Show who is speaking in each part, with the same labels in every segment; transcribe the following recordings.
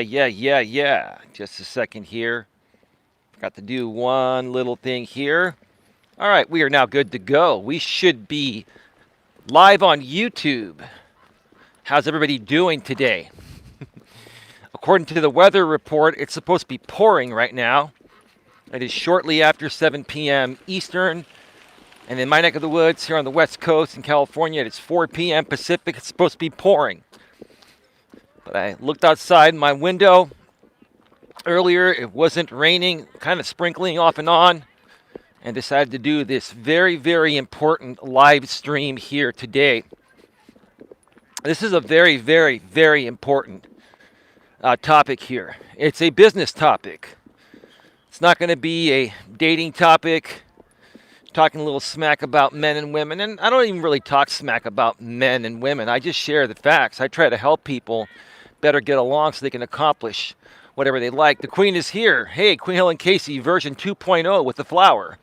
Speaker 1: Yeah. Just a second here. Forgot to do one little thing here. All right, we are now good to go. We should be live on YouTube. How's everybody doing today? According to the weather report, it's supposed to be pouring right now. It is shortly after 7 p.m. Eastern. And in my neck of the woods here on the West Coast in California, it's 4 p.m. Pacific. It's supposed to be pouring. But I looked outside my window earlier. It wasn't raining, kind of sprinkling off and on, and decided to do this very, very important live stream here today. This is a very, very, very important topic here. It's a business topic. It's not going to be a dating topic, talking a little smack about men and women. And I don't even really talk smack about men and women. I just share the facts. I try to help people better get along so they can accomplish whatever they like. The Queen is here. Hey, Queen Helen Casey, version 2.0 with the flower.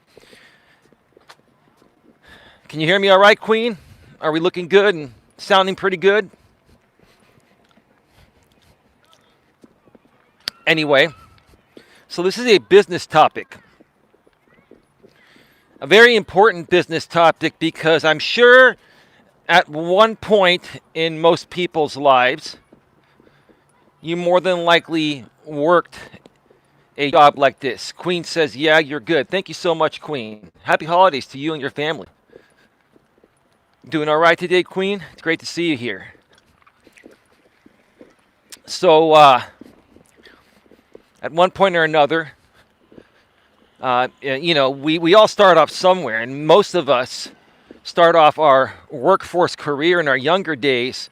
Speaker 1: Can you hear me all right, Queen? Are we looking good and sounding pretty good? Anyway, so this is a business topic. A very important business topic because I'm sure at one point in most people's lives, you more than likely worked a job like this. Queen says, yeah, you're good. Thank you so much, Queen. Happy holidays to you and your family. Doing all right today, Queen? It's great to see you here. So, at one point or another, we all start off somewhere, and most of us start off our workforce career in our younger days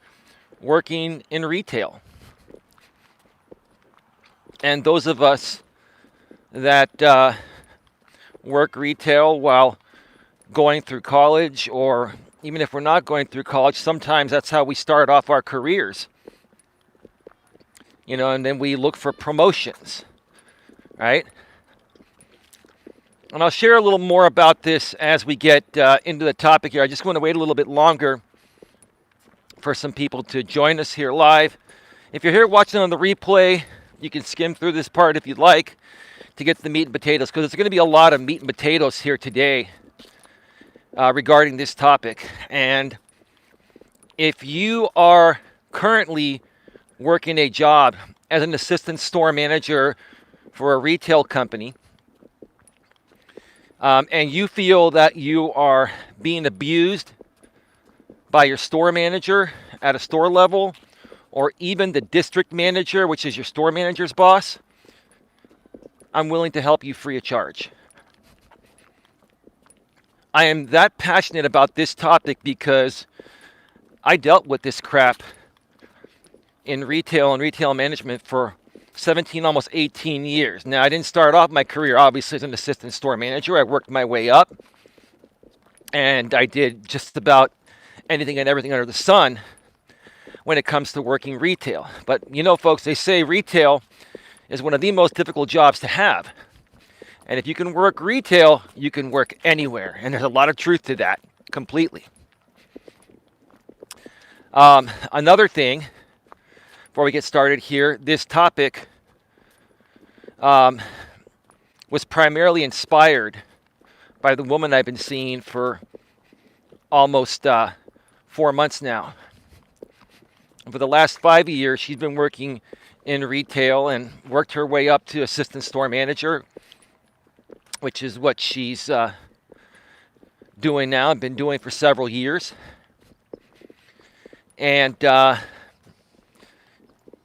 Speaker 1: working in retail. And those of us that work retail while going through college, or even if we're not going through college, sometimes that's how we start off our careers. And then we look for promotions, right? And I'll share a little more about this as we get into the topic here. I just want to wait a little bit longer for some people to join us here live. If you're here watching on the replay, you can skim through this part if you'd like to get to the meat and potatoes, because there's going to be a lot of meat and potatoes here today regarding this topic. And if you are currently working a job as an assistant store manager for a retail company, and you feel that you are being abused by your store manager at a store level, or even the district manager, which is your store manager's boss, I'm willing to help you free of charge. I am that passionate about this topic because I dealt with this crap in retail and retail management for 17, almost 18 years. Now, I didn't start off my career, obviously, as an assistant store manager. I worked my way up, and I did just about anything and everything under the sun when it comes to working retail. But, folks, they say retail is one of the most difficult jobs to have. And if you can work retail, you can work anywhere. And there's a lot of truth to that, completely. Another thing, before we get started here, this topic was primarily inspired by the woman I've been seeing for almost 4 months now. For the last 5 years, she's been working in retail and worked her way up to assistant store manager, which is what she's doing now and been doing for several years. And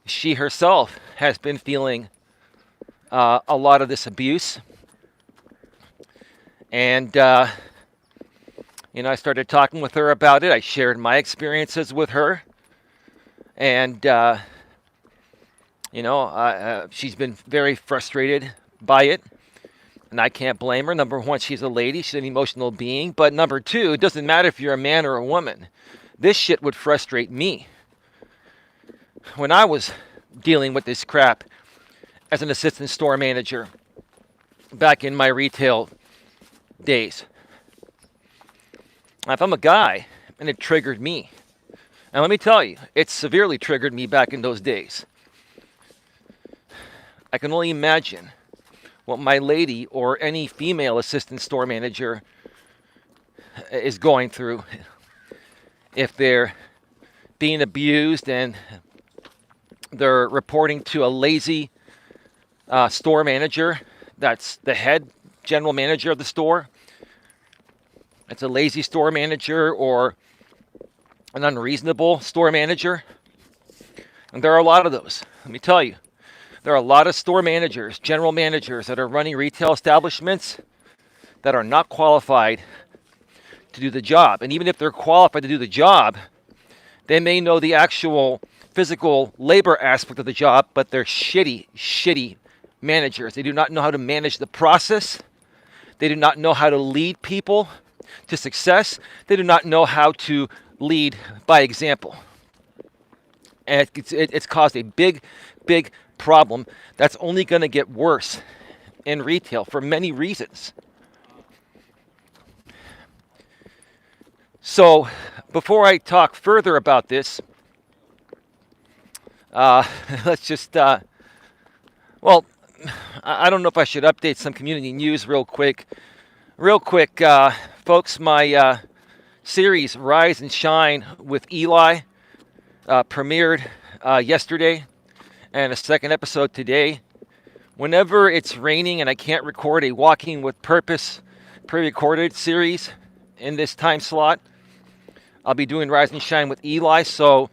Speaker 1: she herself has been feeling a lot of this abuse. And, I started talking with her about it. I shared my experiences with her. And, she's been very frustrated by it. And I can't blame her. Number one, she's a lady. She's an emotional being. But number two, it doesn't matter if you're a man or a woman. This shit would frustrate me. When I was dealing with this crap as an assistant store manager back in my retail days. If I'm a guy and it triggered me, and let me tell you, it severely triggered me back in those days. I can only imagine what my lady or any female assistant store manager is going through if they're being abused and they're reporting to a lazy store manager that's the head general manager of the store. It's a lazy store manager or an unreasonable store manager. And there are a lot of those. Let me tell you, there are a lot of store managers, general managers that are running retail establishments that are not qualified to do the job. And even if they're qualified to do the job, they may know the actual physical labor aspect of the job, but they're shitty managers. They do not know how to manage the process. They do not know how to lead people to success. They do not know how to lead by example. And it's caused a big problem that's only going to get worse in retail for many reasons. So before I talk further about this, let's just, well, I don't know if I should update some community news real quick. Folks, my series Rise and Shine with Eli premiered yesterday, and a second episode today. Whenever it's raining and I can't record a Walking with Purpose pre-recorded series in this time slot, I'll be doing Rise and Shine with Eli. So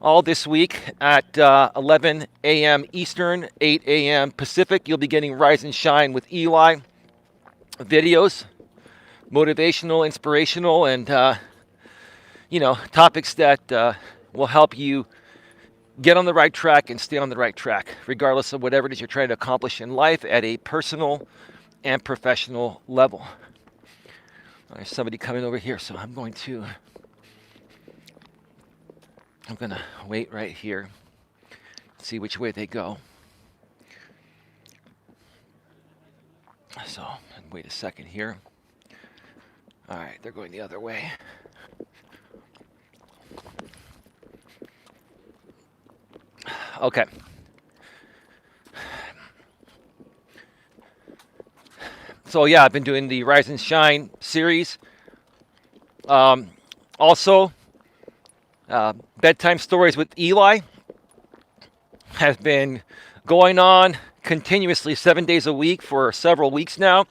Speaker 1: all this week at 11 a.m. Eastern, 8 a.m. Pacific, you'll be getting Rise and Shine with Eli videos, motivational, inspirational, and topics that will help you get on the right track and stay on the right track, regardless of whatever it is you're trying to accomplish in life at a personal and professional level. There's somebody coming over here, so I'm going to wait right here, see which way they go. So, wait a second here. All right, they're going the other way. Okay. So yeah, I've been doing the Rise and Shine series. Also, bedtime stories with Eli has been going on continuously 7 days a week for several weeks now.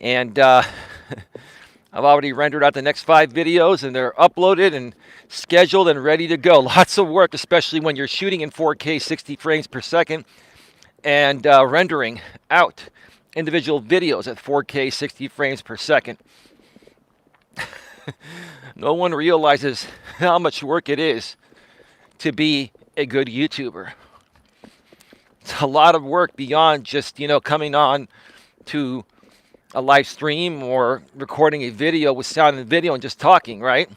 Speaker 1: And I've already rendered out the next 5 videos, and they're uploaded and scheduled and ready to go. Lots of work, especially when you're shooting in 4K 60 frames per second and rendering out individual videos at 4K 60 frames per second. No one realizes how much work it is to be a good YouTuber. It's a lot of work beyond just, coming on to a live stream or recording a video with sound and video and just talking, right?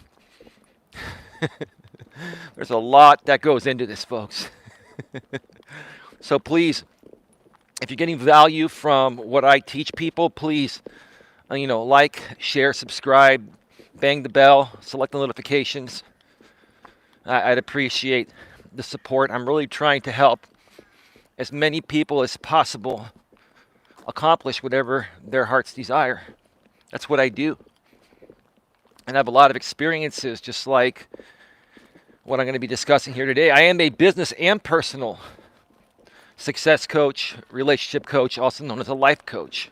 Speaker 1: There's a lot that goes into this, folks. So please, if you're getting value from what I teach people, please, like, share, subscribe, bang the bell, select the notifications. I'd appreciate the support. I'm really trying to help as many people as possible accomplish whatever their hearts desire. That's what I do. And I have a lot of experiences, just like what I'm going to be discussing here today. I am a business and personal success coach, relationship coach, also known as a life coach.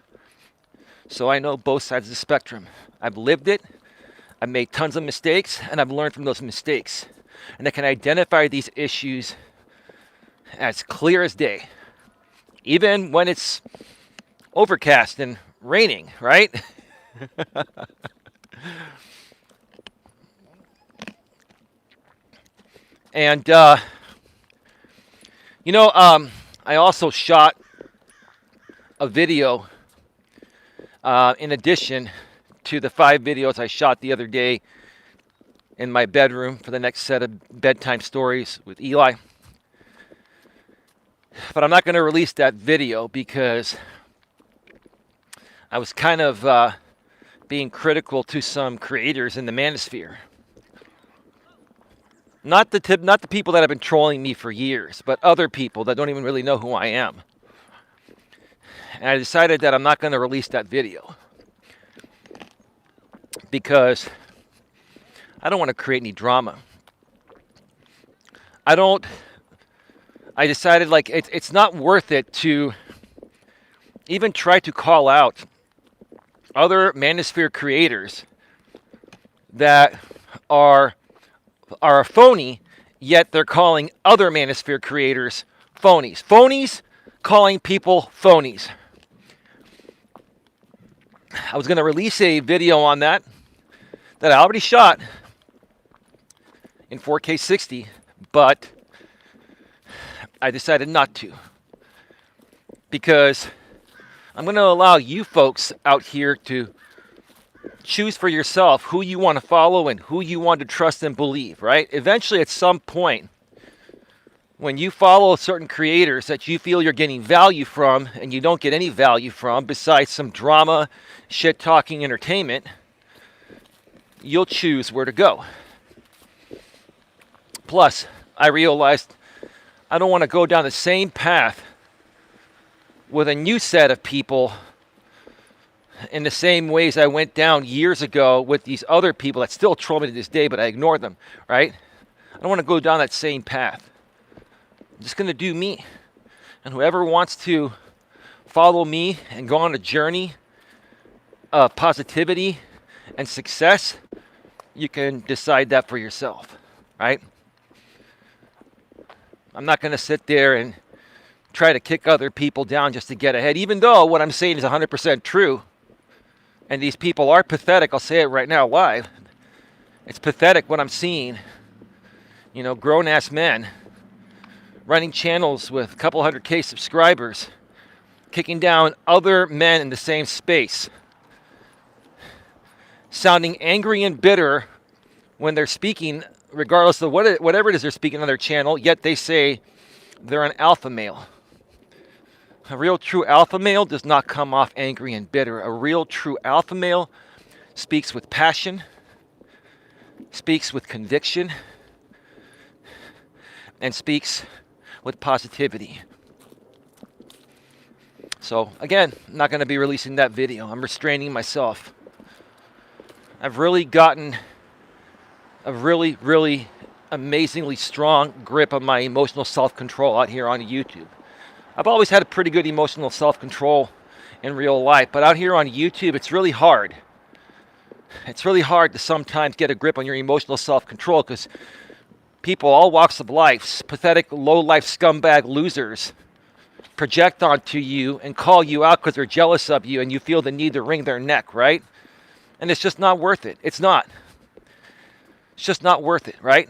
Speaker 1: So I know both sides of the spectrum. I've lived it, I've made tons of mistakes, and I've learned from those mistakes. And I can identify these issues as clear as day, even when it's overcast and raining, right? And, I also shot a video in addition to the 5 videos I shot the other day in my bedroom for the next set of bedtime stories with Eli. But I'm not going to release that video because I was kind of being critical to some creators in the manosphere. Not the people that have been trolling me for years, but other people that don't even really know who I am. And I decided that I'm not going to release that video because I don't want to create any drama. I decided like it's not worth it to even try to call out other Manosphere creators that are phony, yet they're calling other Manosphere creators phonies. Phonies calling people phonies. I was going to release a video on that I already shot in 4K 60, but I decided not to because I'm going to allow you folks out here to choose for yourself who you want to follow and who you want to trust and believe, right? Eventually, at some point, when you follow certain creators that you feel you're getting value from and you don't get any value from besides some drama, shit-talking entertainment, you'll choose where to go. Plus, I realized I don't want to go down the same path with a new set of people in the same ways I went down years ago with these other people that still troll me to this day, but I ignore them, right? I don't want to go down that same path. I'm just going to do me. And whoever wants to follow me and go on a journey of positivity and success, you can decide that for yourself, right? I'm not going to sit there and try to kick other people down just to get ahead, even though what I'm saying is 100% true. And these people are pathetic. I'll say it right now live. It's pathetic what I'm seeing. You know, grown-ass men running channels with a couple 100K subscribers, kicking down other men in the same space, sounding angry and bitter when they're speaking, regardless of whatever it is they're speaking on their channel, yet they say they're an alpha male. A real true alpha male does not come off angry and bitter. A real true alpha male speaks with passion, speaks with conviction, and speaks with positivity. So again, I'm not going to be releasing that video. I'm restraining myself. I've really gotten a really amazingly strong grip on my emotional self-control out here on YouTube. I've always had a pretty good emotional self-control in real life, but out here on YouTube, it's really hard. It's really hard to sometimes get a grip on your emotional self-control because people, all walks of life, pathetic, low-life scumbag losers, project onto you and call you out because they're jealous of you and you feel the need to wring their neck, right? And it's just not worth it. It's not. It's just not worth it, right?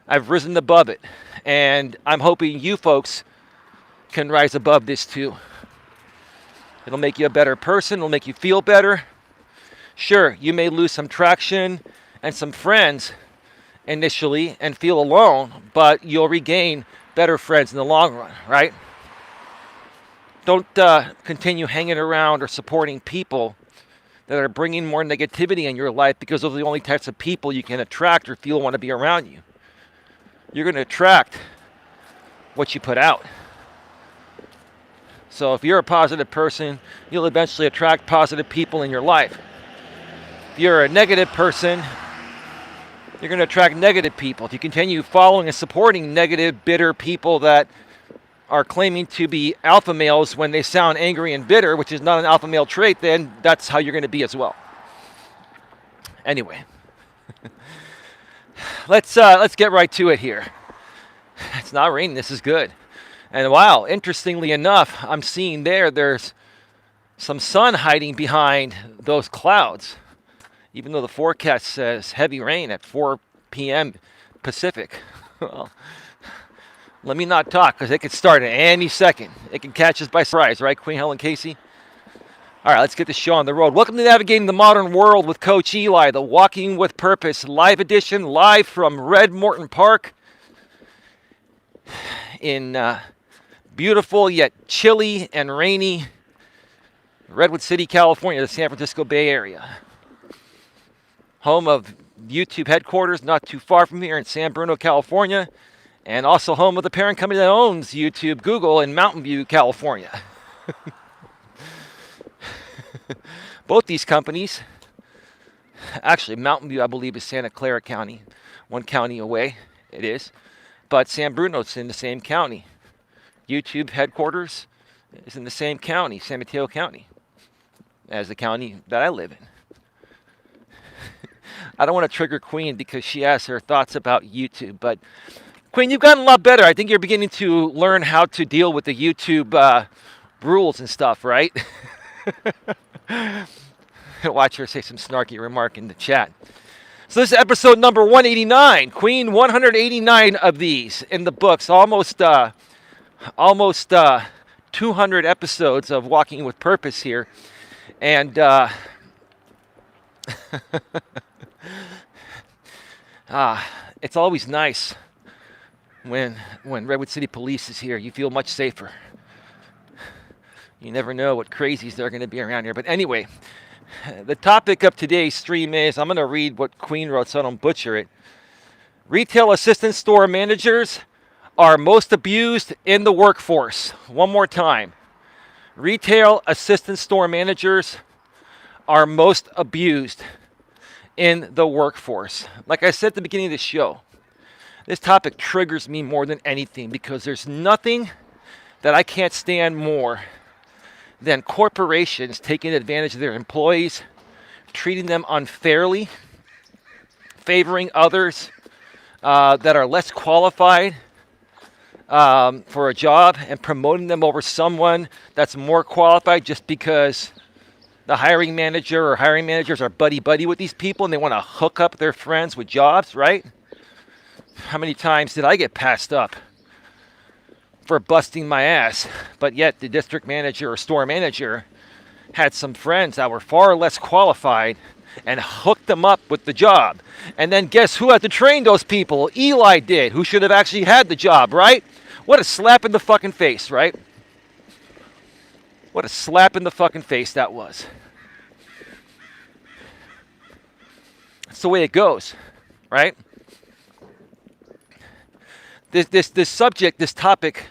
Speaker 1: I've risen above it, and I'm hoping you folks can rise above this too. It'll make you a better person. It'll make you feel better. Sure, you may lose some traction and some friends initially and feel alone, but you'll regain better friends in the long run, right? Don't continue hanging around or supporting people that are bringing more negativity in your life because those are the only types of people you can attract or feel want to be around you. You're going to attract what you put out. So if you're a positive person, you'll eventually attract positive people in your life. If you're a negative person, you're going to attract negative people. If you continue following and supporting negative, bitter people that are claiming to be alpha males when they sound angry and bitter, which is not an alpha male trait, then that's how you're going to be as well. Anyway, let's get right to it here. It's not raining. This is good. And wow, interestingly enough, I'm seeing there's some sun hiding behind those clouds, even though the forecast says heavy rain at 4 p.m. Pacific. Well, let me not talk because it could start at any second. It can catch us by surprise, right, Queen Helen Casey? All right, let's get the show on the road. Welcome to Navigating the Modern World with Coach Eli, the Walking with Purpose live edition, live from Red Morton Park in beautiful yet chilly and rainy Redwood City, California, the San Francisco Bay Area. Home of YouTube headquarters not too far from here in San Bruno, California, and also home of the parent company that owns YouTube, Google, in Mountain View, California. Both these companies, actually Mountain View I believe is Santa Clara County, one county away it is, but San Bruno's in the same county. YouTube headquarters is in the same county, San Mateo County, as the county that I live in. I don't want to trigger Queen because she asked her thoughts about YouTube, but Queen, you've gotten a lot better. I think you're beginning to learn how to deal with the YouTube rules and stuff, right? Watch her say some snarky remark in the chat. So this is episode number 189. Queen, 189 of these in the books. Almost 200 episodes of Walking with Purpose here. And it's always nice when Redwood City Police is here. You feel much safer. You never know what crazies there are going to be around here. But anyway, the topic of today's stream is, I'm going to read what Queen wrote so I don't butcher it. Retail assistant store managers are most abused in the workforce. One more time. Retail assistant store managers are most abused in the workforce. Like I said at the beginning of the show, this topic triggers me more than anything because there's nothing that I can't stand more than corporations taking advantage of their employees, treating them unfairly, favoring others that are less qualified for a job and promoting them over someone that's more qualified just because the hiring manager or hiring managers are buddy-buddy with these people and they want to hook up their friends with jobs, right? How many times did I get passed up for busting my ass, but yet the district manager or store manager had some friends that were far less qualified and hooked them up with the job. And then guess who had to train those people? Eli did, who should have actually had the job, right? What a slap in the fucking face, right? What a slap in the fucking face that was. That's the way it goes, right? This subject, this topic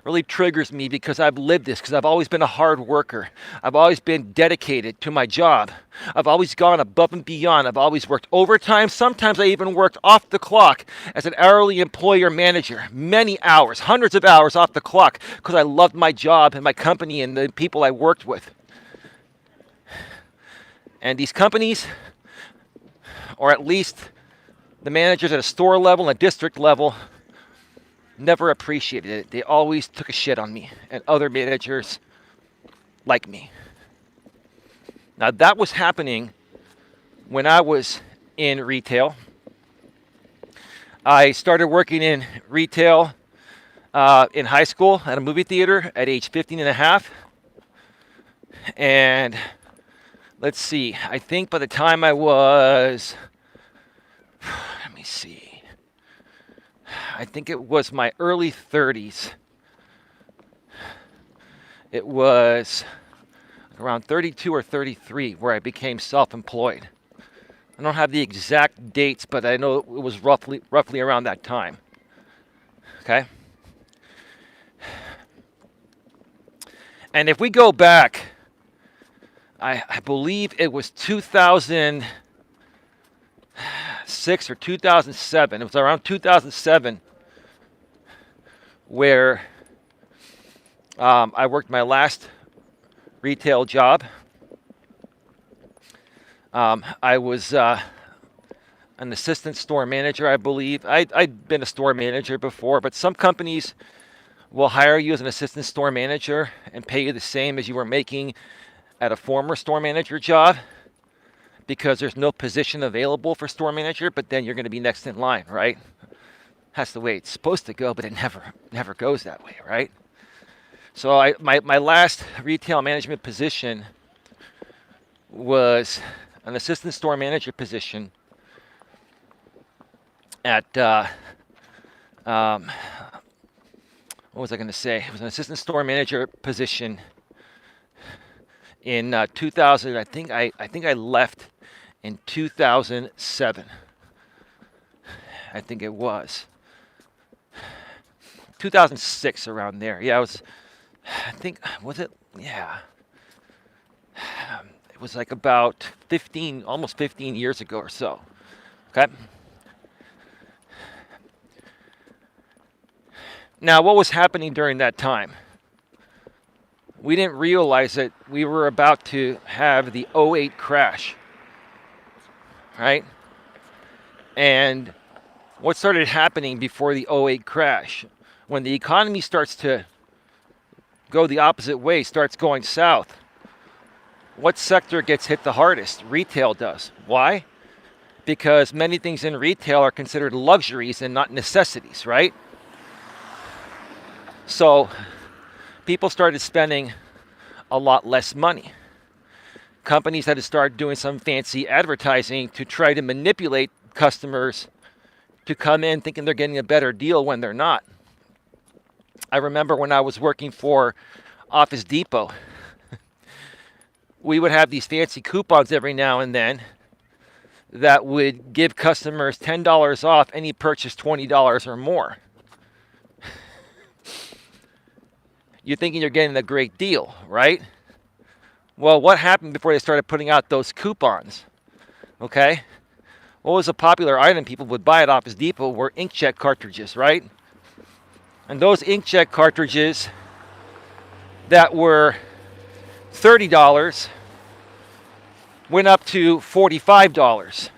Speaker 1: really triggers me because I've lived this, because I've always been a hard worker. I've always been dedicated to my job. I've always gone above and beyond. I've always worked overtime. Sometimes I even worked off the clock as an hourly employer manager. Many hours, hundreds of hours off the clock because I loved my job and my company and the people I worked with. And these companies, or at least the managers at a store level and a district level, never appreciated it. They always took a shit on me and other managers like me. Now that was happening when I was in retail. I started working in retail in high school at a movie theater at age 15 and a half. And let's see, I think by the time I was, let me see, I think it was my early 30s. It was around 32 or 33 where I became self-employed. I don't have the exact dates, but I know it was roughly around that time. Okay? And if we go back, I believe it was 2006 or 2007. It was around 2007 where I worked my last retail job. I was an assistant store manager, I believe. I'd been a store manager before, but some companies will hire you as an assistant store manager and pay you the same as you were making at a former store manager job because there's no position available for store manager, but then you're going to be next in line, right? That's the way it's supposed to go, but it never goes that way, right? So my last retail management position was an assistant store manager position at, what was I going to say? It was an assistant store manager position in 2000. I think I left in 2007. I think it was 2006, around there. Yeah, was it? Yeah. It was like about 15, almost 15 years ago or so. Okay. Now, what was happening during that time? We didn't realize that we were about to have the '08 crash, right? And what started happening before the '08 crash? When the economy starts to go the opposite way, starts going south, what sector gets hit the hardest? Retail does. Why? Because many things in retail are considered luxuries and not necessities, right? So people started spending a lot less money. Companies had to start doing some fancy advertising to try to manipulate customers to come in thinking they're getting a better deal when they're not. I remember when I was working for Office Depot, we would have these fancy coupons every now and then that would give customers $10 off any purchase $20 or more. You're thinking you're getting a great deal, right? Well, what happened before they started putting out those coupons? Okay? What was a popular item people would buy at Office Depot were inkjet cartridges, right? And those inkjet cartridges that were $30 went up to $45.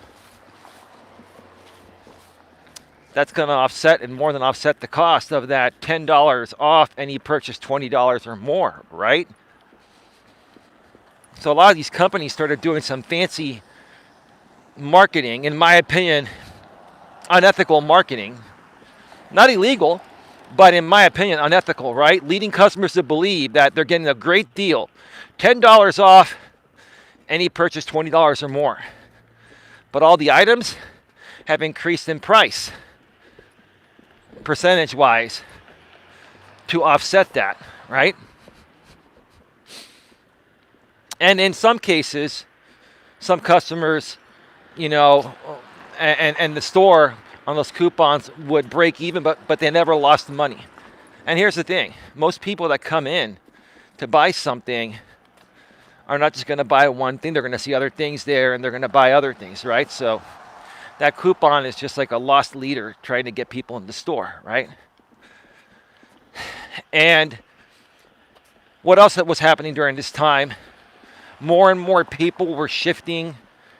Speaker 1: That's going to offset and more than offset the cost of that $10 off any purchase $20 or more, right? So a lot of these companies started doing some fancy marketing, in my opinion, unethical marketing. Not illegal, but in my opinion, unethical, right? Leading customers to believe that they're getting a great deal. $10 off any purchase $20 or more. But all the items have increased in price, percentage-wise, to offset that, right? And in some cases, some customers, and the store on those coupons would break even, but they never lost money. And here's the thing. Most people that come in to buy something are not just going to buy one thing. They're going to see other things there, and they're going to buy other things, right? So that coupon is just like a lost leader trying to get people in the store, right? And what else was happening during this time? More and more people were shifting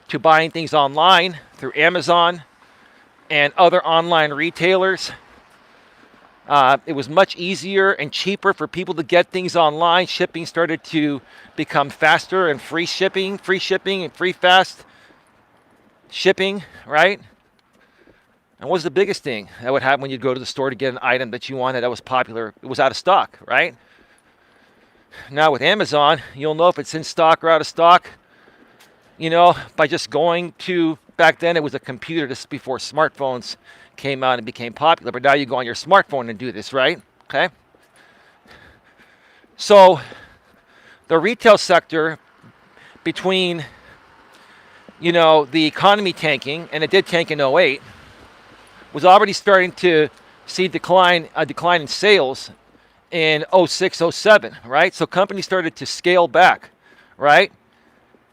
Speaker 1: to buying things online through Amazon and other online retailers. It was much easier and cheaper for people to get things online. Shipping started to become faster and free shipping and free fast shipping, right? And what was the biggest thing that would happen when you'd go to the store to get an item that you wanted that was popular? It was out of stock, right? Now with Amazon, you'll know if it's in stock or out of stock, by just going to, back then it was a computer, this is before smartphones came out and became popular, but now you go on your smartphone and do this, right? Okay? So the retail sector, between, the economy tanking, and it did tank in '08, was already starting to see a decline in sales in '06, '07, right? So companies started to scale back, right?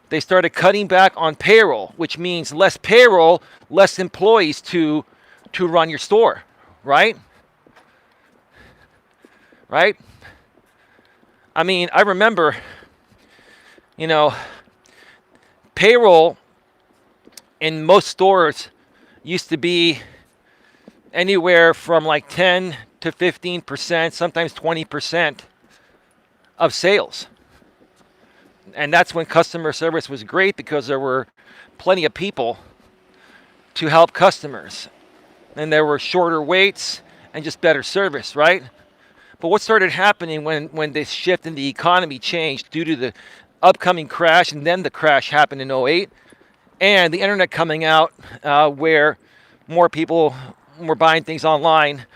Speaker 1: They started cutting back on payroll, which means less payroll, less employees to run your store, right? Right? I mean, I remember, payroll in most stores used to be anywhere from like 10 to 15%, sometimes 20% of sales. And that's when customer service was great, because there were plenty of people to help customers. And there were shorter waits and just better service, right? But what started happening when this shift in the economy changed due to the upcoming crash, and then the crash happened in '08, and the internet coming out, where more people were buying things online,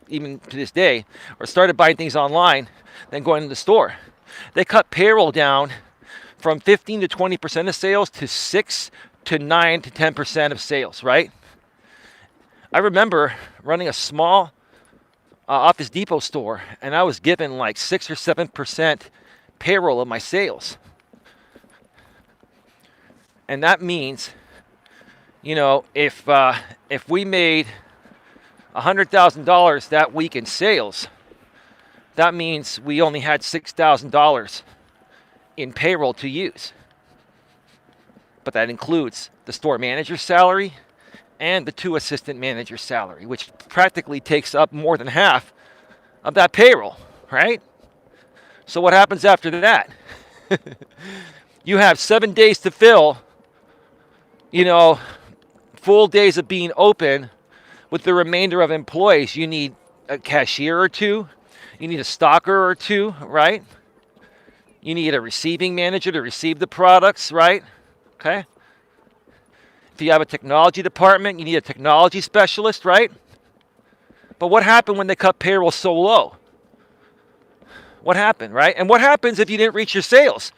Speaker 1: even to this day, or started buying things online than going to the store. They cut payroll down from 15 to 20% of sales to 6 to 9 to 10% of sales, right? I remember running a small Office Depot store, and I was given like 6 or 7% payroll of my sales. And that means, if we made $100,000 that week in sales, that means we only had $6,000 in payroll to use. But that includes the store manager's salary and the 2 assistant managers' salary, which practically takes up more than half of that payroll, right? So what happens after that? You have 7 days to fill, full days of being open with the remainder of employees. You need a cashier or 2. You need a stocker or 2, right? You need a receiving manager to receive the products, right? Okay. If you have a technology department, you need a technology specialist, right? But what happened when they cut payroll so low? What happened, right? And what happens if you didn't reach your sales?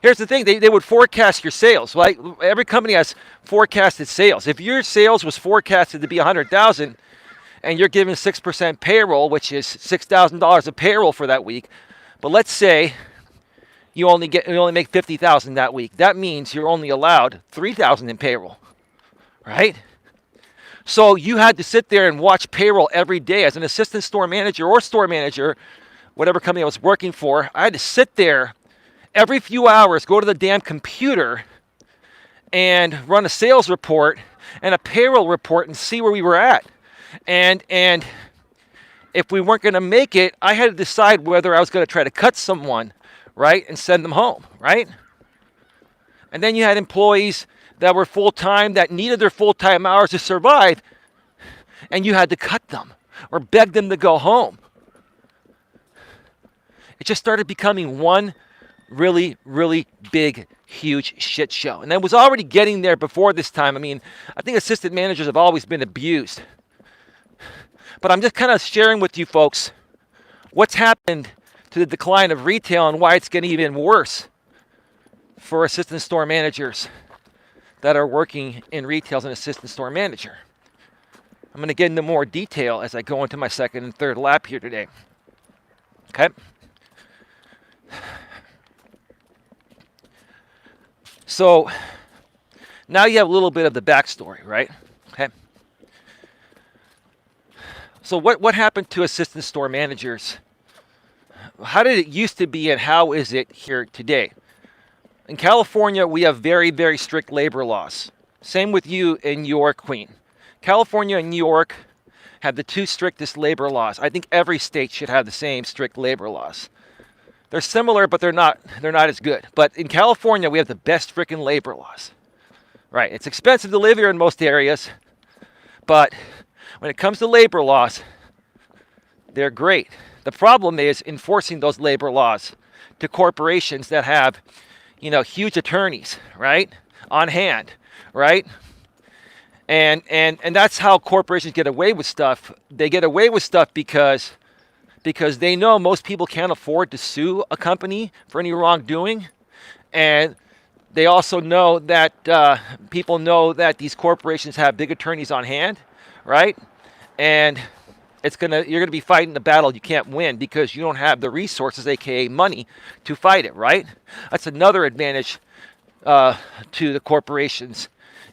Speaker 1: Here's the thing, they would forecast your sales, right? Every company has forecasted sales. If your sales was forecasted to be 100,000 and you're given 6% payroll, which is $6,000 of payroll for that week, but let's say you only make 50,000 that week. That means you're only allowed 3,000 in payroll, right? So you had to sit there and watch payroll every day as an assistant store manager or store manager, whatever company I was working for. I had to sit there every few hours, go to the damn computer and run a sales report and a payroll report and see where we were at. And if we weren't going to make it, I had to decide whether I was going to try to cut someone, right, and send them home, right? And then you had employees that were full-time that needed their full-time hours to survive, and you had to cut them or beg them to go home. It just started becoming one really, really big, huge shit show. And I was already getting there before this time. I mean, I think assistant managers have always been abused. But I'm just kind of sharing with you folks what's happened to the decline of retail and why it's getting even worse for assistant store managers that are working in retail as an assistant store manager. I'm going to get into more detail as I go into my second and third lap here today. Okay? So now you have a little bit of the backstory, right? Okay. So what happened to assistant store managers? How did it used to be and how is it here today? In California, we have very, very strict labor laws. Same with you in New York, Queen. California and New York have the 2 strictest labor laws. I think every state should have the same strict labor laws. They're similar, but they're not as good. But in California, we have the best freaking labor laws. Right? It's expensive to live here in most areas, but when it comes to labor laws, they're great. The problem is enforcing those labor laws to corporations that have, huge attorneys, right, on hand, right? And that's how corporations get away with stuff. They get away with stuff because they know most people can't afford to sue a company for any wrongdoing. And they also know that people know that these corporations have big attorneys on hand, right? And you're gonna be fighting the battle you can't win because you don't have the resources, aka money, to fight it, right? That's another advantage to the corporations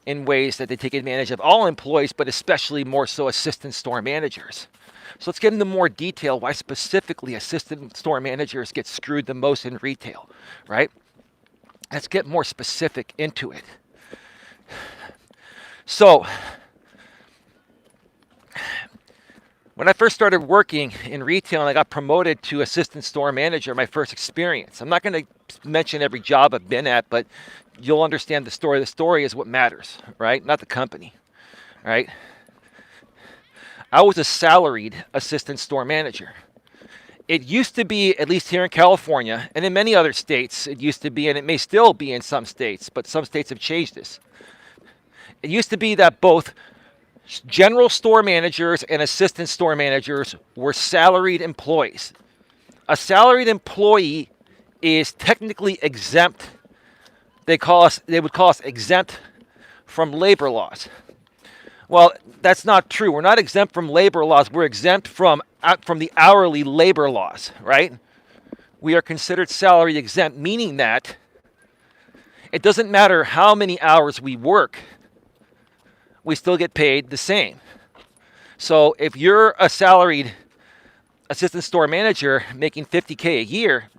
Speaker 1: in ways that they take advantage of all employees, but especially more so assistant store managers. So let's get into more detail why specifically assistant store managers get screwed the most in retail, right? Let's get more specific into it. So, when I first started working in retail and I got promoted to assistant store manager, my first experience, I'm not going to mention every job I've been at, but you'll understand the story. The story is what matters, right? Not the company, right? I was a salaried assistant store manager. It used to be, at least here in California, and in many other states, it used to be, and it may still be in some states, but some states have changed this. It used to be that both general store managers and assistant store managers were salaried employees. A salaried employee is technically exempt. They would call us exempt from labor laws. Well, that's not true. We're not exempt from labor laws. We're exempt from the hourly labor laws, right? We are considered salary exempt, meaning that it doesn't matter how many hours we work, we still get paid the same. So if you're a salaried assistant store manager making $50K a year,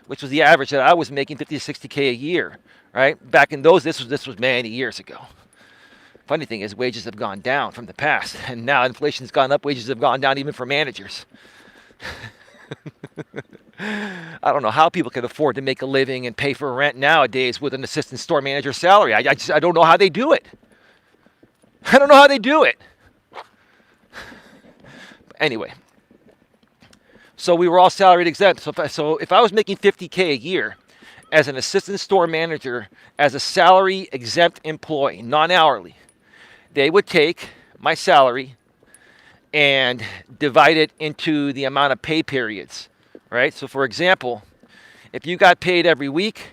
Speaker 1: which was the average that I was making, $50 to $60K a year, right? Back in those, this was many years ago. Funny thing is, wages have gone down from the past, and now inflation's gone up. Wages have gone down even for managers. I don't know how people can afford to make a living and pay for rent nowadays with an assistant store manager salary. I don't know how they do it. I don't know how they do it. Anyway, so we were all salaried exempt. So if I was making $50K a year as an assistant store manager, as a salary exempt employee, non-hourly, they would take my salary and divide it into the amount of pay periods, right? So for example, if you got paid every week,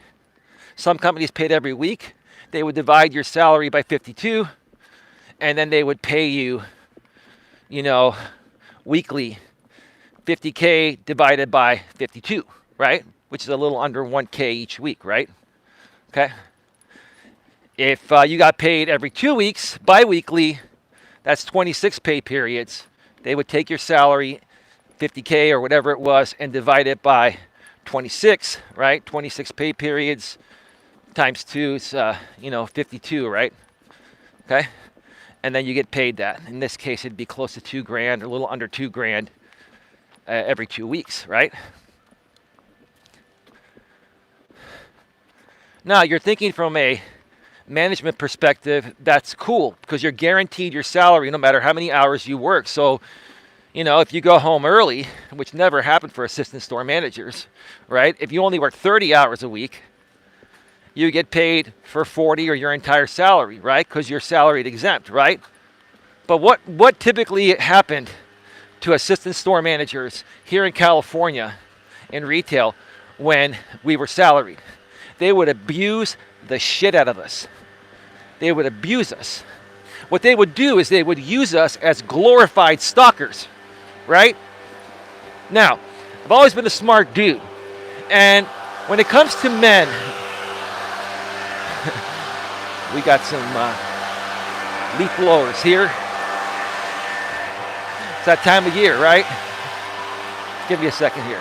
Speaker 1: some companies paid every week, they would divide your salary by 52, and then they would pay you, weekly, 50K divided by 52, right? Which is a little under 1K each week, right? Okay. If you got paid every 2 weeks, bi-weekly, that's 26 pay periods. They would take your salary, 50K or whatever it was, and divide it by 26, right? 26 pay periods times 2 is, 52, right? Okay. And then you get paid that. In this case, it'd be close to $2,000, or a little under $2,000 every 2 weeks, right? Now, you're thinking from a management perspective, that's cool because you're guaranteed your salary no matter how many hours you work. So, if you go home early, which never happened for assistant store managers, right? If you only work 30 hours a week, you get paid for 40 or your entire salary, right? Because you're salaried exempt, right? But what typically happened to assistant store managers here in California in retail when we were salaried? They would abuse the shit out of us. They would abuse us. What they would do is they would use us as glorified stalkers, right? Now, I've always been a smart dude. And when it comes to men, we got some leaf blowers here. It's that time of year, right? Give me a second here.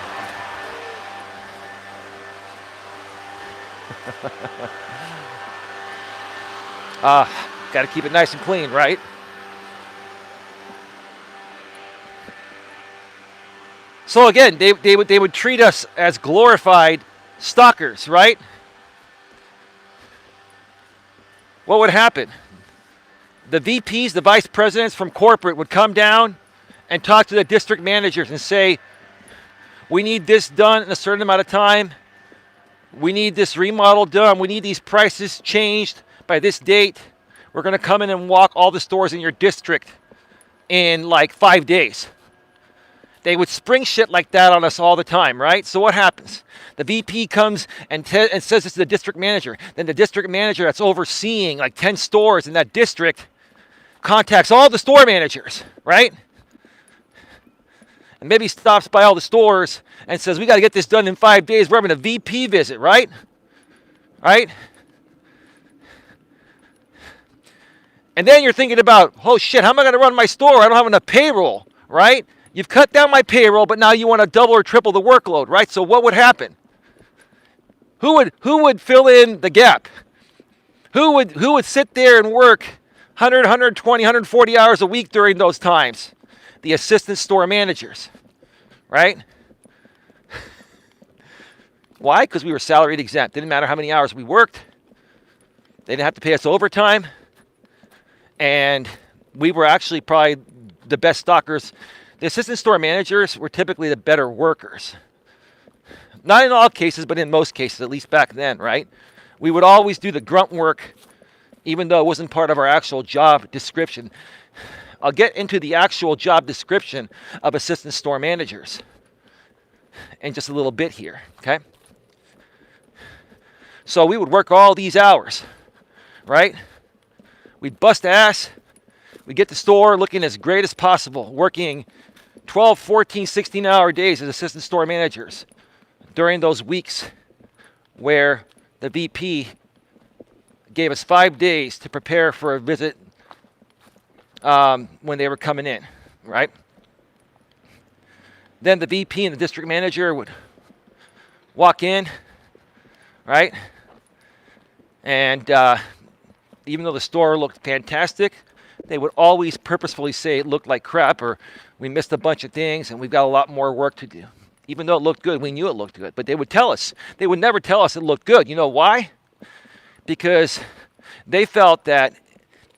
Speaker 1: Got to keep it nice and clean, right? So again, they would treat us as glorified stalkers, right? What would happen? The VPs, the vice presidents from corporate would come down and talk to the district managers and say, we need this done in a certain amount of time. We need this remodel done. We need these prices changed by this date. We're going to come in and walk all the stores in your district in like 5 days. They would spring shit like that on us all the time, right? So what happens? The VP comes and says this to the district manager. Then the district manager that's overseeing like 10 stores in that district contacts all the store managers, right? And maybe stops by all the stores and says, we got to get this done in 5 days. We're having a VP visit, right? Right? And then you're thinking about, oh shit, how am I going to run my store? I don't have enough payroll, right? You've cut down my payroll, but now you want to double or triple the workload, right? So what would happen? Who would fill in the gap? Who would sit there and work 100, 120, 140 hours a week during those times? The assistant store managers, right? Why? Because we were salaried exempt. Didn't matter how many hours we worked. They didn't have to pay us overtime. And we were actually probably the best stalkers. The assistant store managers were typically the better workers. Not in all cases, but in most cases, at least back then, right? We would always do the grunt work, even though it wasn't part of our actual job description. I'll get into the actual job description of assistant store managers in just a little bit here, okay? So we would work all these hours, right? We'd bust ass. We'd get the store looking as great as possible, working 12, 14, 16-hour days as assistant store managers during those weeks where the VP gave us 5 days to prepare for a visit when they were coming in, right? Then the VP and the district manager would walk in, right? And even though the store looked fantastic, they would always purposefully say it looked like crap, or we missed a bunch of things and we've got a lot more work to do. Even though it looked good, we knew it looked good, but they would tell us. They would never tell us it looked good. You know why? Because they felt that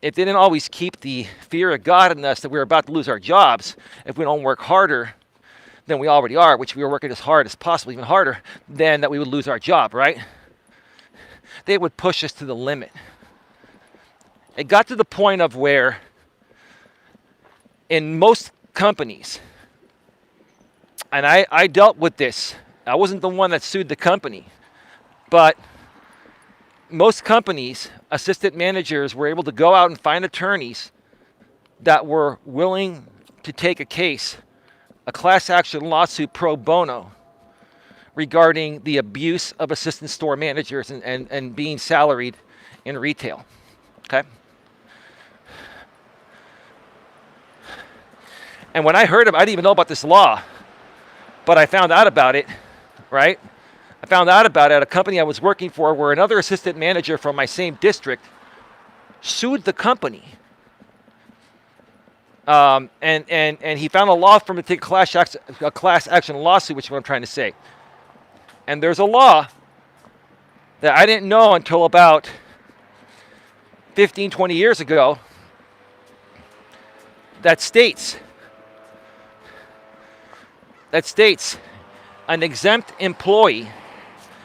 Speaker 1: if they didn't always keep the fear of God in us that we were about to lose our jobs if we don't work harder than we already are, which we were working as hard as possible, even harder, then that we would lose our job, right? They would push us to the limit. It got to the point of where in most companies, and I dealt with this, I wasn't the one that sued the company, but most companies, assistant managers were able to go out and find attorneys that were willing to take a case, a class action lawsuit pro bono, regarding the abuse of assistant store managers and being salaried in retail, okay? And when I heard about it, I didn't even know about this law, but I found out about it, right? I found out about it at a company I was working for where another assistant manager from my same district sued the company. And he found a law firm to take a class action lawsuit, which is what I'm trying to say. And there's a law that I didn't know until about 15, 20 years ago that states an exempt employee,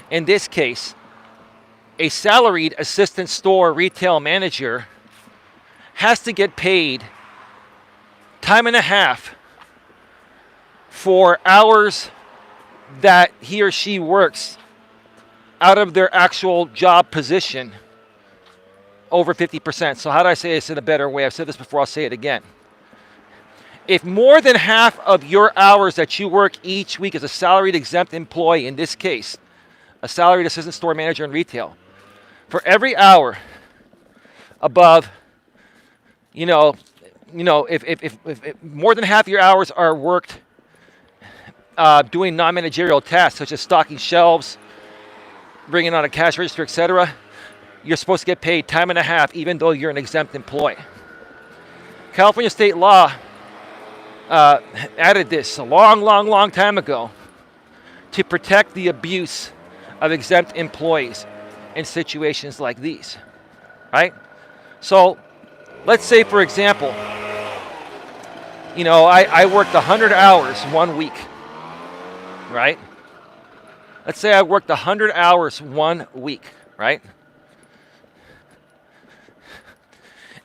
Speaker 1: in this case, a salaried assistant store retail manager, has to get paid time and a half for hours that he or she works out of their actual job position over 50%. So how do I say this in a better way? I've said this before, I'll say it again. If more than half of your hours that you work each week as a salaried exempt employee, in this case, a salaried assistant store manager in retail, for every hour above, if more than half your hours are worked doing non-managerial tasks such as stocking shelves, bringing on a cash register, etc., you're supposed to get paid time and a half even though you're an exempt employee. California state law added this a long time ago to protect the abuse of exempt employees in situations like these, right? So let's say, for example, I worked 100 hours one week, right? Let's say I worked 100 hours 1 week, right?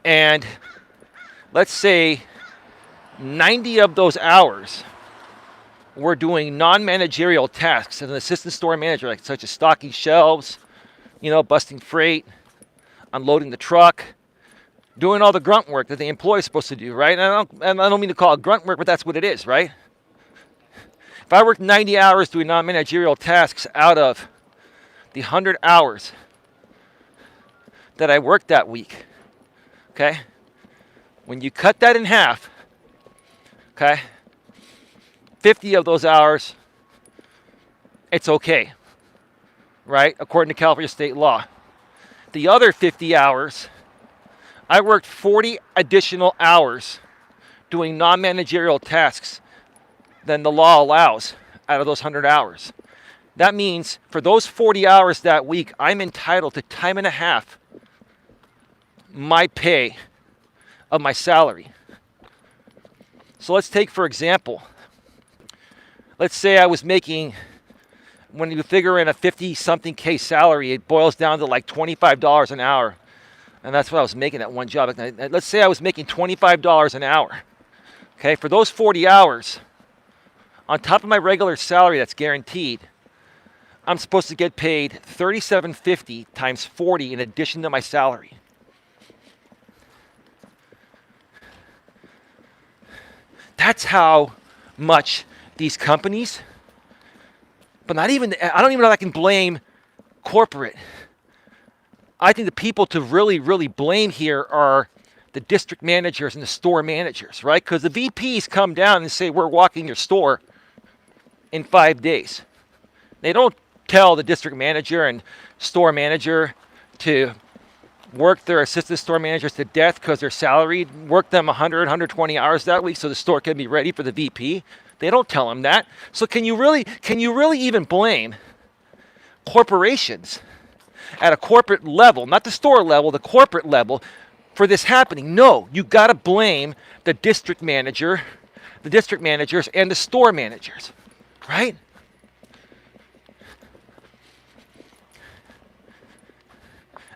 Speaker 1: And let's say 90 of those hours were doing non-managerial tasks as an assistant store manager, like such as stocking shelves, busting freight, unloading the truck, doing all the grunt work that the employee is supposed to do, right? And I don't mean to call it grunt work, but that's what it is, right? If I worked 90 hours doing non-managerial tasks out of the 100 hours that I worked that week, okay? When you cut that in half, okay, 50 of those hours, it's okay, right? According to California state law. The other 50 hours, I worked 40 additional hours doing non-managerial tasks than the law allows out of those 100 hours. That means for those 40 hours that week, I'm entitled to time and a half my pay of my salary. So let's take, for example, let's say I was making, when you figure in a 50-something K salary, it boils down to like $25 an hour. And that's what I was making at one job. Let's say I was making $25 an hour. Okay, for those 40 hours, on top of my regular salary that's guaranteed, I'm supposed to get paid $37.50 times 40 in addition to my salary. That's how much these companies, but not even, I don't even know if I can blame corporate. I think the people to really, really blame here are the district managers and the store managers, right? Because the VPs come down and say, we're walking your store in 5 days. They don't tell the district manager and store manager to work their assistant store managers to death because they're salaried, work them 100, 120 hours that week so the store can be ready for the VP. They don't tell them that. So can you really even blame corporations at a corporate level, not the store level, the corporate level, for this happening? No, you got to blame the district manager, the district managers, and the store managers, right?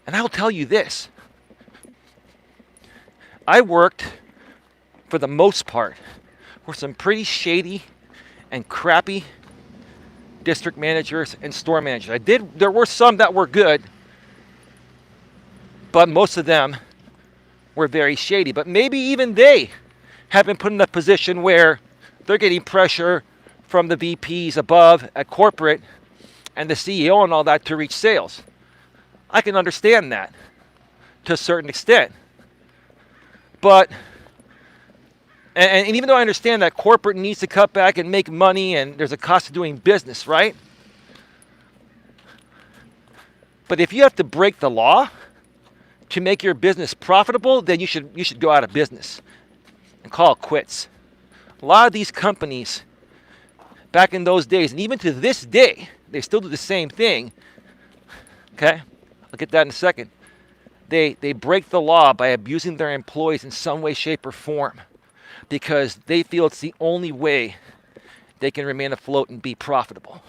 Speaker 1: And I'll tell you this. I worked, for the most part, for some pretty shady and crappy district managers and store managers. There were some that were good, but most of them were very shady. But maybe even they have been put in a position where they're getting pressure from the VPs above at corporate and the CEO and all that to reach sales. I can understand that to a certain extent. But, and even though I understand that corporate needs to cut back and make money and there's a cost of doing business, right? But if you have to break the law to make your business profitable, then you should go out of business and call it quits. A lot of these companies back in those days, and even to this day, they still do the same thing. Okay? I'll get that in a second. They break the law by abusing their employees in some way, shape, or form because they feel it's the only way they can remain afloat and be profitable.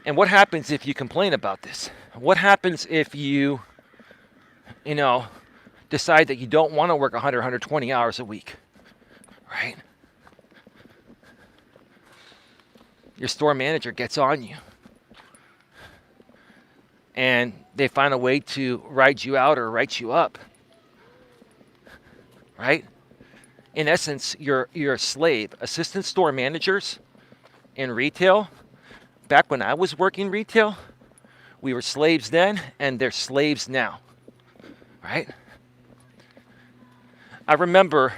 Speaker 1: And what happens if you complain about this? What happens if you decide that you don't want to work 100, 120 hours a week, right? Your store manager gets on you and they find a way to ride you out or write you up, right? In essence, you're a slave. Assistant store managers in retail, back when I was working retail, we were slaves then and they're slaves now, right? I remember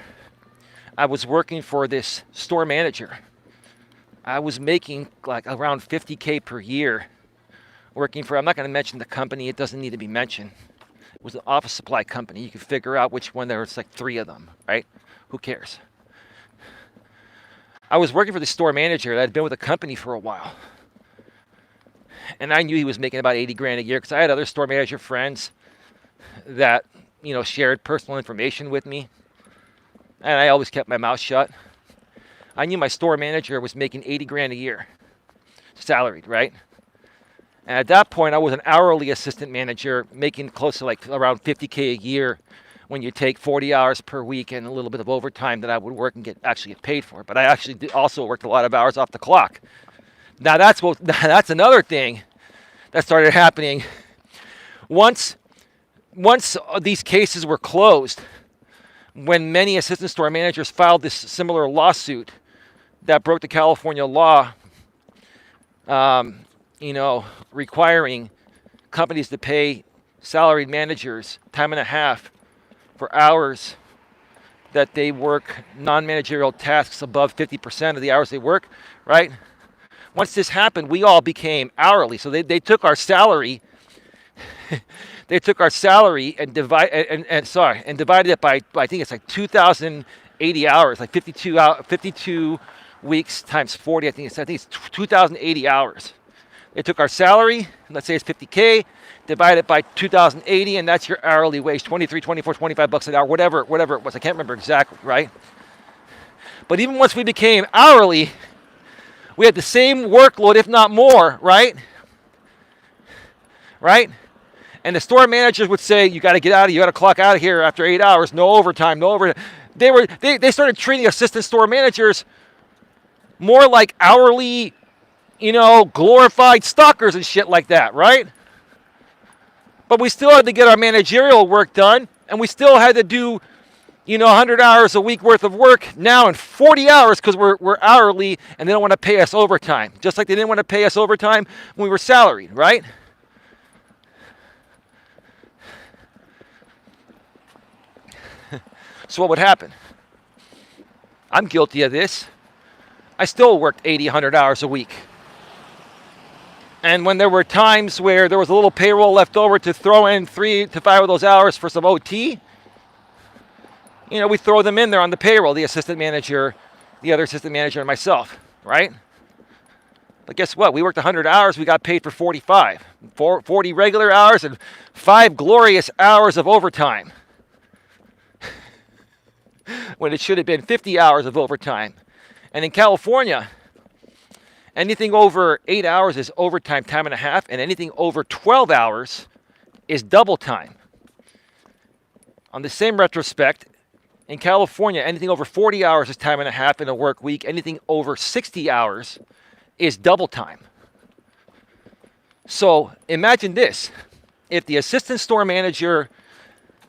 Speaker 1: I was working for this store manager. I was making like around $50K per year working for, I'm not going to mention the company, it doesn't need to be mentioned. It was an office supply company. You could figure out which one, there was like 3 of them, right? Who cares? I was working for the store manager that had been with the company for a while. And I knew he was making about 80 grand a year because I had other store manager friends that, shared personal information with me. And I always kept my mouth shut. I knew my store manager was making 80 grand a year, salaried, right? And at that point, I was an hourly assistant manager making close to like around 50K a year when you take 40 hours per week and a little bit of overtime that I would work and actually get paid for. But I actually also worked a lot of hours off the clock. Now that's another thing that started happening. Once these cases were closed, when many assistant store managers filed this similar lawsuit that broke the California law, requiring companies to pay salaried managers time and a half for hours that they work non-managerial tasks above 50% of the hours they work, right? Once this happened, we all became hourly. So they took our salary, they took our salary and divided it by I think it's like 2,080 hours, like 52 weeks times 40. I think it's 2,080 hours. They took our salary, let's say it's 50K, divide it by 2,080, and that's your hourly wage, 23, 24, 25 bucks an hour, whatever it was. I can't remember exactly, right? But even once we became hourly, we had the same workload, if not more, right? Right? And the store managers would say, you got to get out of here, you got to clock out of here after 8 hours, no overtime, no overtime. They started treating assistant store managers more like hourly, glorified stalkers and shit like that, right? But we still had to get our managerial work done, And we still had to do, 100 hours a week worth of work now in 40 hours because we're hourly and they don't want to pay us overtime. Just like they didn't want to pay us overtime when we were salaried, right? So what would happen? I'm guilty of this. I still worked 80, 100 hours a week. And when there were times where there was a little payroll left over to throw in 3 to 5 of those hours for some OT, we throw them in there on the payroll, the assistant manager, the other assistant manager, and myself, right? But guess what? We worked 100 hours, we got paid for 45. 40 regular hours and 5 glorious hours of overtime. When it should have been 50 hours of overtime. And in California, anything over 8 hours is overtime time and a half, and anything over 12 hours is double time. On the same retrospect, in California, anything over 40 hours is time and a half in a work week. Anything over 60 hours is double time. So imagine this. If the assistant store manager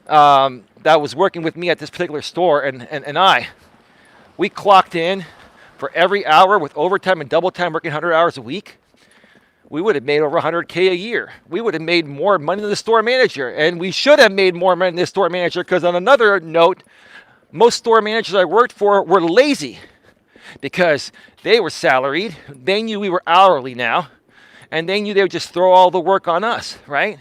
Speaker 1: that was working with me at this particular store and we clocked in for every hour with overtime and double time working 100 hours a week, we would have made over $100K a year. We would have made more money than the store manager. And we should have made more money than the store manager because on another note, most store managers I worked for were lazy because they were salaried. They knew we were hourly now. And they knew they would just throw all the work on us, right?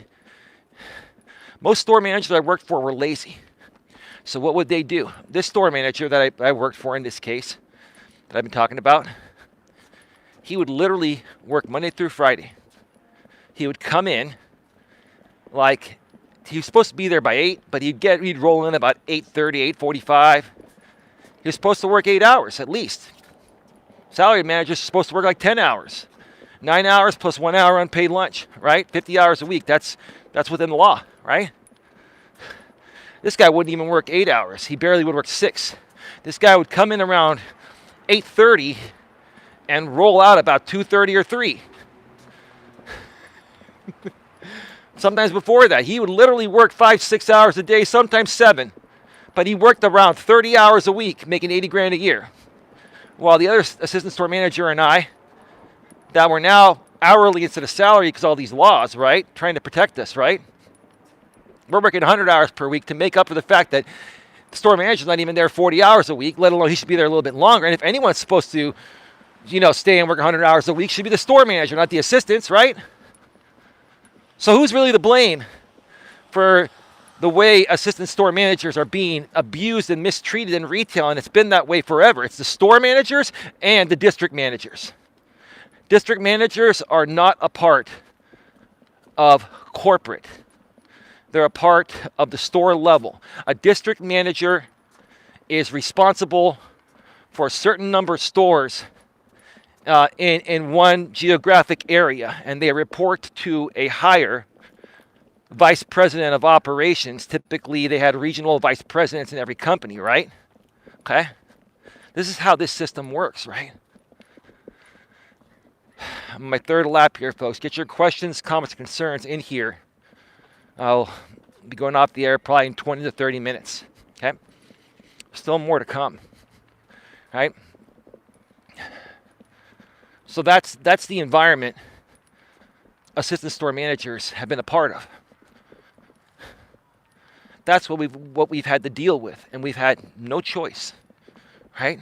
Speaker 1: Most store managers I worked for were lazy. So what would they do? This store manager that I worked for in this case, that I've been talking about, he would literally work Monday through Friday. He would come in like he was supposed to be there by 8, but he'd roll in about 8:30, 8:45. He was supposed to work 8 hours at least. Salary managers are supposed to work like 10 hours. 9 hours plus 1 hour unpaid lunch, right? 50 hours a week. That's within the law, right? This guy wouldn't even work 8 hours. He barely would work 6. This guy would come in around 8:30 and roll out about 2:30 or 3. Sometimes before that, he would literally work 5-6 hours a day, sometimes 7. But he worked around 30 hours a week, making 80 grand a year. While the other assistant store manager and I, that were now hourly instead of salary because all these laws, right? Trying to protect us, right? We're working 100 hours per week to make up for the fact that the store manager's not even there 40 hours a week, let alone he should be there a little bit longer. And if anyone's supposed to, stay and work 100 hours a week, should be the store manager, not the assistants, right? So who's really to blame for the way assistant store managers are being abused and mistreated in retail? And it's been that way forever. It's the store managers and the district managers. District managers are not a part of corporate. They're a part of the store level. A district manager is responsible for a certain number of stores in one geographic area, and they report to a higher vice president of operations. Typically, they had regional vice presidents in every company, right? Okay? This is how this system works, right? My third lap here, folks. Get your questions, comments, concerns in here. I'll be going off the air probably in 20 to 30 minutes. Okay? Still more to come. Right? So that's the environment assistant store managers have been a part of. That's what we've had to deal with, and we've had no choice. Right?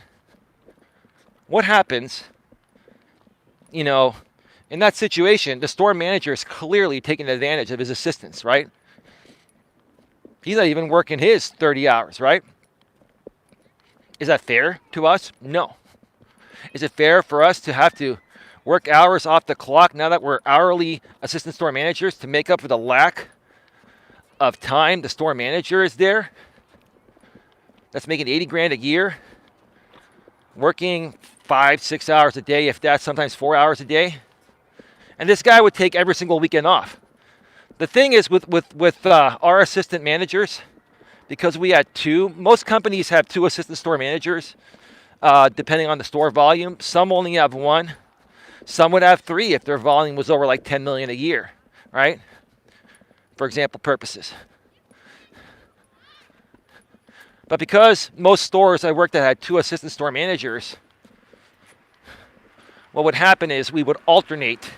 Speaker 1: What happens, in that situation? The store manager is clearly taking advantage of his assistants, right? He's not even working his 30 hours, right? Is that fair to us? No. Is it fair for us to have to work hours off the clock now that we're hourly assistant store managers to make up for the lack of time the store manager is there? That's making 80 grand a year, working 5-6 hours a day, if that's sometimes 4 hours a day. And this guy would take every single weekend off. The thing is with our assistant managers, because we had 2, most companies have 2 assistant store managers, depending on the store volume. Some only have 1. Some would have 3 if their volume was over like 10 million a year, right? For example purposes. But because most stores I worked at had 2 assistant store managers, what would happen is we would alternate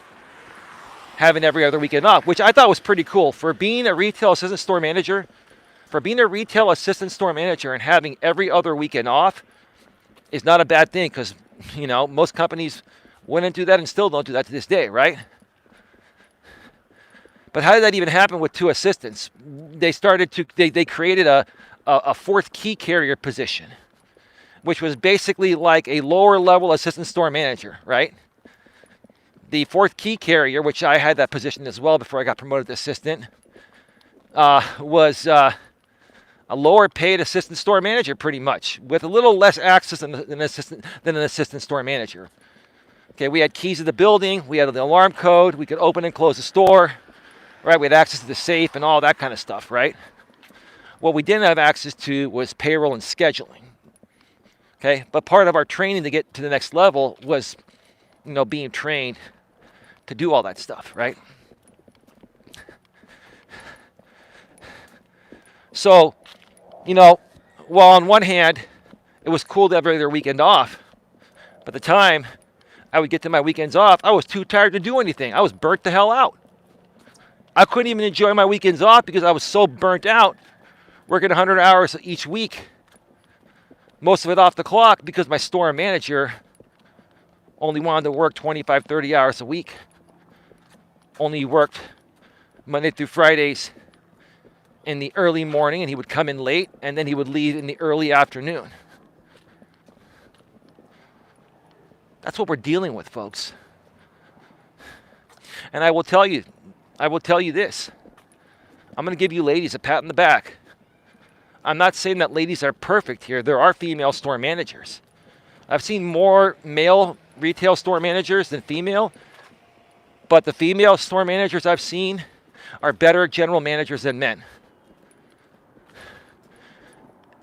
Speaker 1: having every other weekend off, which I thought was pretty cool. For being a retail assistant store manager, and having every other weekend off is not a bad thing, because, most companies wouldn't do that and still don't do that to this day, right? But how did that even happen with 2 assistants? They created a fourth key carrier position, which was basically like a lower level assistant store manager, right? The fourth key carrier, which I had that position as well before I got promoted to assistant, was a lower paid assistant store manager, pretty much, with a little less access than an assistant store manager. Okay, we had keys to the building, we had the alarm code, we could open and close the store, right? We had access to the safe and all that kind of stuff, right? What we didn't have access to was payroll and scheduling. Okay, but part of our training to get to the next level was, being trained to do all that stuff, right? So, while on one hand, it was cool to have every other weekend off, but the time I would get to my weekends off, I was too tired to do anything. I was burnt the hell out. I couldn't even enjoy my weekends off because I was so burnt out, working 100 hours each week, most of it off the clock, because my store manager only wanted to work 25, 30 hours a week. Only worked Monday through Fridays in the early morning, and he would come in late, and then he would leave in the early afternoon. That's what we're dealing with, folks. And I will tell you this. I'm going to give you ladies a pat on the back. I'm not saying that ladies are perfect here. There are female store managers. I've seen more male retail store managers than female, but the female store managers I've seen are better general managers than men.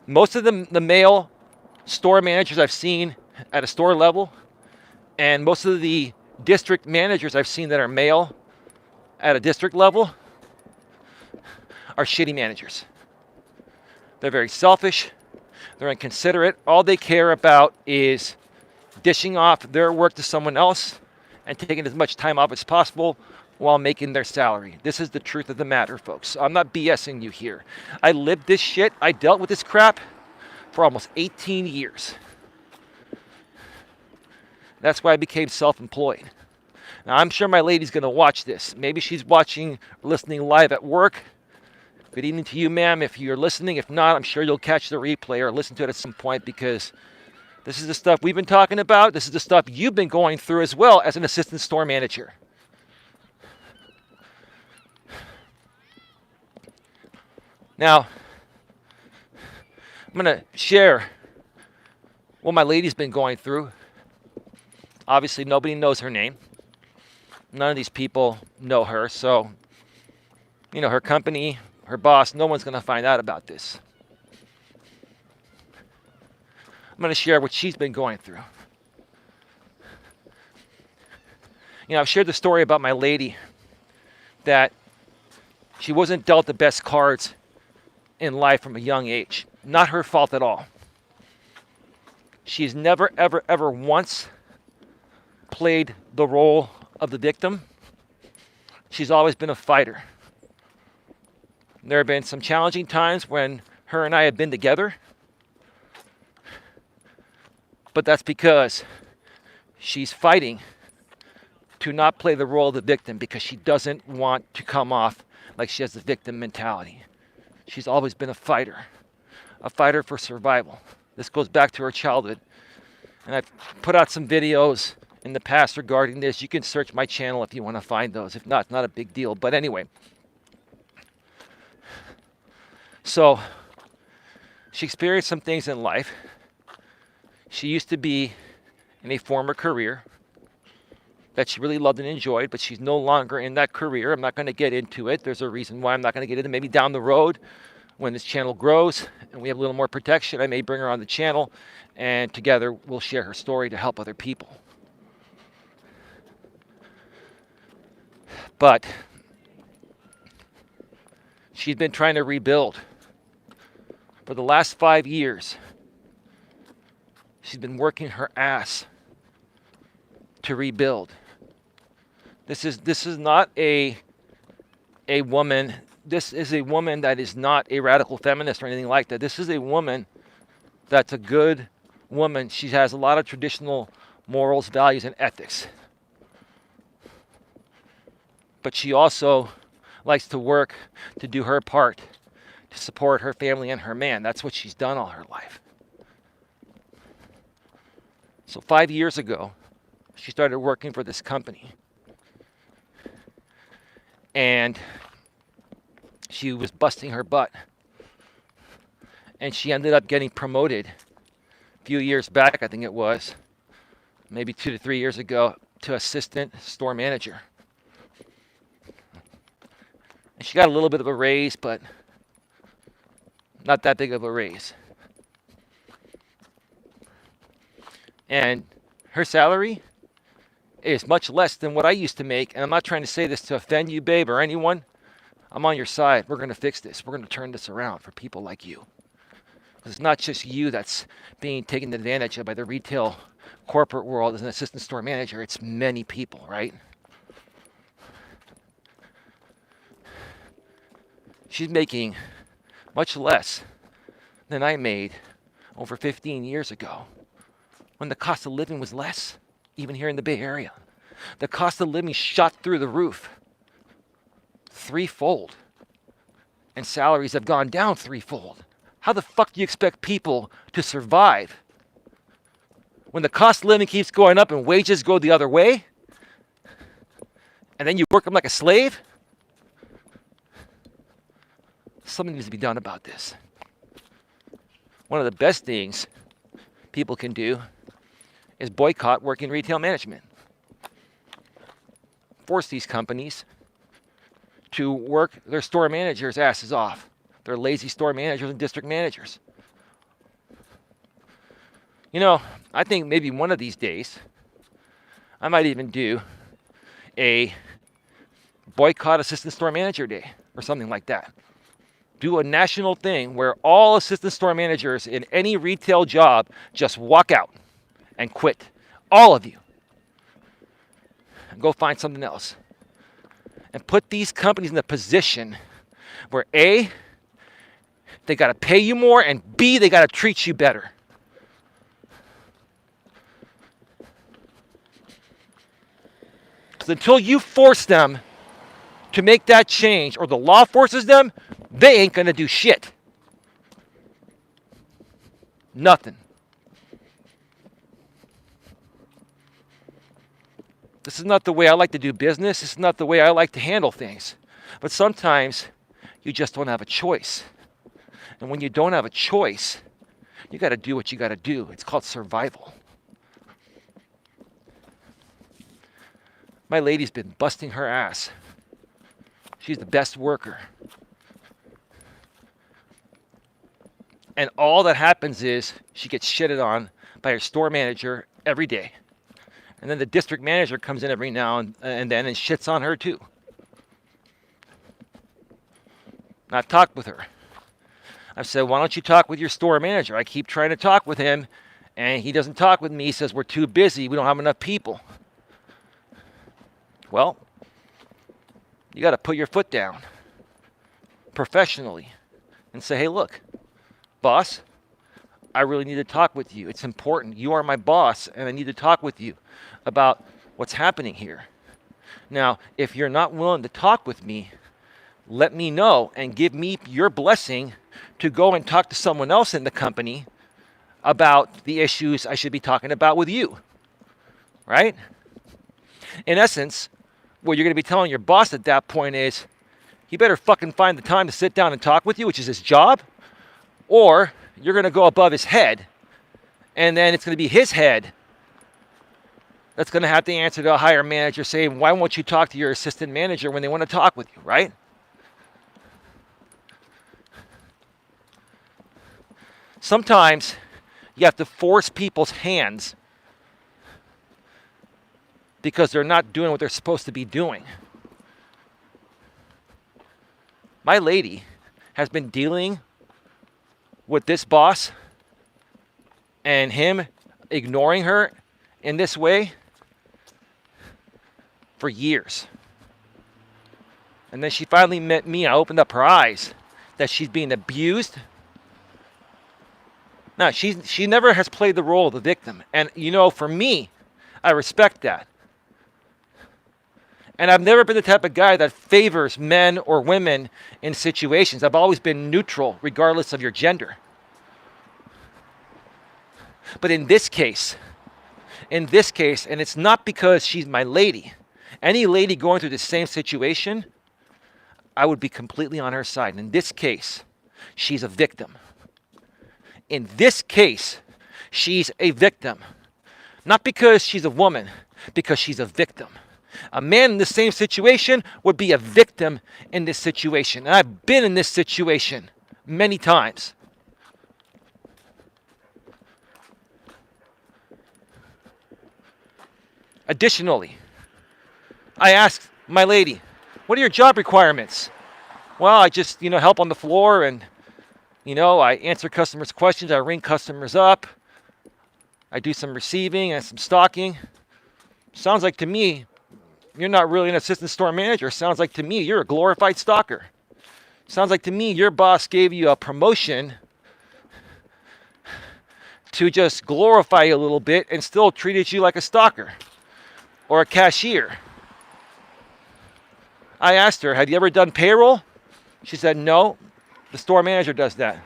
Speaker 1: Most of the male store managers I've seen at a store level, and most of the district managers I've seen that are male at a district level, are shitty managers. They're very selfish. They're inconsiderate. All they care about is dishing off their work to someone else and taking as much time off as possible while making their salary. This is the truth of the matter, folks. I'm not BSing you here. I lived this shit. I dealt with this crap for almost 18 years. That's why I became self-employed. Now, I'm sure my lady's going to watch this. Maybe she's watching or listening live at work. Good evening to you, ma'am, if you're listening. If not, I'm sure you'll catch the replay or listen to it at some point, because this is the stuff we've been talking about. This is the stuff you've been going through as well as an assistant store manager. Now, I'm going to share what my lady's been going through. Obviously, nobody knows her name. None of these people know her, so, her company, her boss, no one's going to find out about this. I'm going to share what she's been going through. I've shared the story about my lady, that she wasn't dealt the best cards in life from a young age. Not her fault at all. She's never, ever, ever once played the role of the victim. She's always been a fighter. There have been some challenging times when her and I have been together, but that's because she's fighting to not play the role of the victim, because she doesn't want to come off like she has the victim mentality. She's always been a fighter for survival. This goes back to her childhood. And I've put out some videos in the past regarding this. You can search my channel if you want to find those. If not, it's not a big deal. But anyway. So, she experienced some things in life. She used to be in a former career that she really loved and enjoyed, but she's no longer in that career. I'm not going to get into it. There's a reason why I'm not going to get into it. Maybe down the road, when this channel grows and we have a little more protection, I may bring her on the channel, and together we'll share her story to help other people. But she's been trying to rebuild For the last 5 years, she's been working her ass to rebuild. This is not a woman. This is a woman that is not a radical feminist or anything like that. This is a woman that's a good woman. She has a lot of traditional morals, values, and ethics. But she also likes to work to do her part to support her family and her man. That's what she's done all her life. So 5 years ago, she started working for this company. And she was busting her butt. And she ended up getting promoted a few years back, I think it was, maybe 2 to 3 years ago, to assistant store manager. And she got a little bit of a raise, but not that big of a raise. And her salary is much less than what I used to make. And I'm not trying to say this to offend you, babe, or anyone. I'm on your side. We're going to fix this. We're going to turn this around for people like you. It's not just you that's being taken advantage of by the retail corporate world as an assistant store manager. It's many people, right? She's making much less than I made over 15 years ago when the cost of living was less, even here in the Bay Area. The cost of living shot through the roof threefold, and salaries have gone down threefold. How the fuck do you expect people to survive when the cost of living keeps going up and wages go the other way? And then you work them like a slave? Something needs to be done about this. One of the best things people can do is boycott working retail management. Force these companies to work their store managers' asses off. They're lazy store managers and district managers. You know, I think maybe one of these days, I might even do a boycott assistant store manager day or something like that. Do a national thing where all assistant store managers in any retail job just walk out and quit. All of you. And go find something else. And put these companies in a position where A, they got to pay you more, and B, they got to treat you better. Because until you force them to make that change, or the law forces them, they ain't going to do shit. Nothing. This is not the way I like to do business. This is not the way I like to handle things. But sometimes you just don't have a choice. And when you don't have a choice, you got to do what you got to do. It's called survival. My lady's been busting her ass. She's the best worker. And all that happens is she gets shitted on by her store manager every day. And then the district manager comes in every now and then and shits on her too. And I've talked with her. I've said, why don't you talk with your store manager? I keep trying to talk with him, and he doesn't talk with me. He says, we're too busy. We don't have enough people. Well, you got to put your foot down professionally and say, hey, look, boss, I really need to talk with you. It's important. You are my boss, and I need to talk with you about what's happening here. Now, if you're not willing to talk with me, let me know and give me your blessing to go and talk to someone else in the company about the issues I should be talking about with you. Right? In essence, what you're going to be telling your boss at that point is, he better fucking find the time to sit down and talk with you, which is his job, or you're going to go above his head, and then it's going to be his head that's going to have to answer to a higher manager saying, why won't you talk to your assistant manager when they want to talk with you, right? Sometimes you have to force people's hands because they're not doing what they're supposed to be doing. My lady has been dealing with this boss and him ignoring her in this way for years. And then she finally met me. I opened up her eyes that she's being abused. No, she never has played the role of the victim. And, for me, I respect that. And I've never been the type of guy that favors men or women in situations. I've always been neutral, regardless of your gender. But in this case, and it's not because she's my lady. Any lady going through the same situation, I would be completely on her side. In this case, she's a victim. In this case, she's a victim. Not because she's a woman, because she's a victim. A man in the same situation would be a victim in this situation. And I've been in this situation many times. Additionally, I asked my lady, what are your job requirements? Well, I just, help on the floor and, I answer customers' questions. I ring customers up. I do some receiving and some stocking. Sounds like to me, you're not really an assistant store manager. Sounds like to me, you're a glorified stalker. Sounds like to me, your boss gave you a promotion to just glorify you a little bit and still treated you like a stalker or a cashier. I asked her, have you ever done payroll? She said, no, the store manager does that.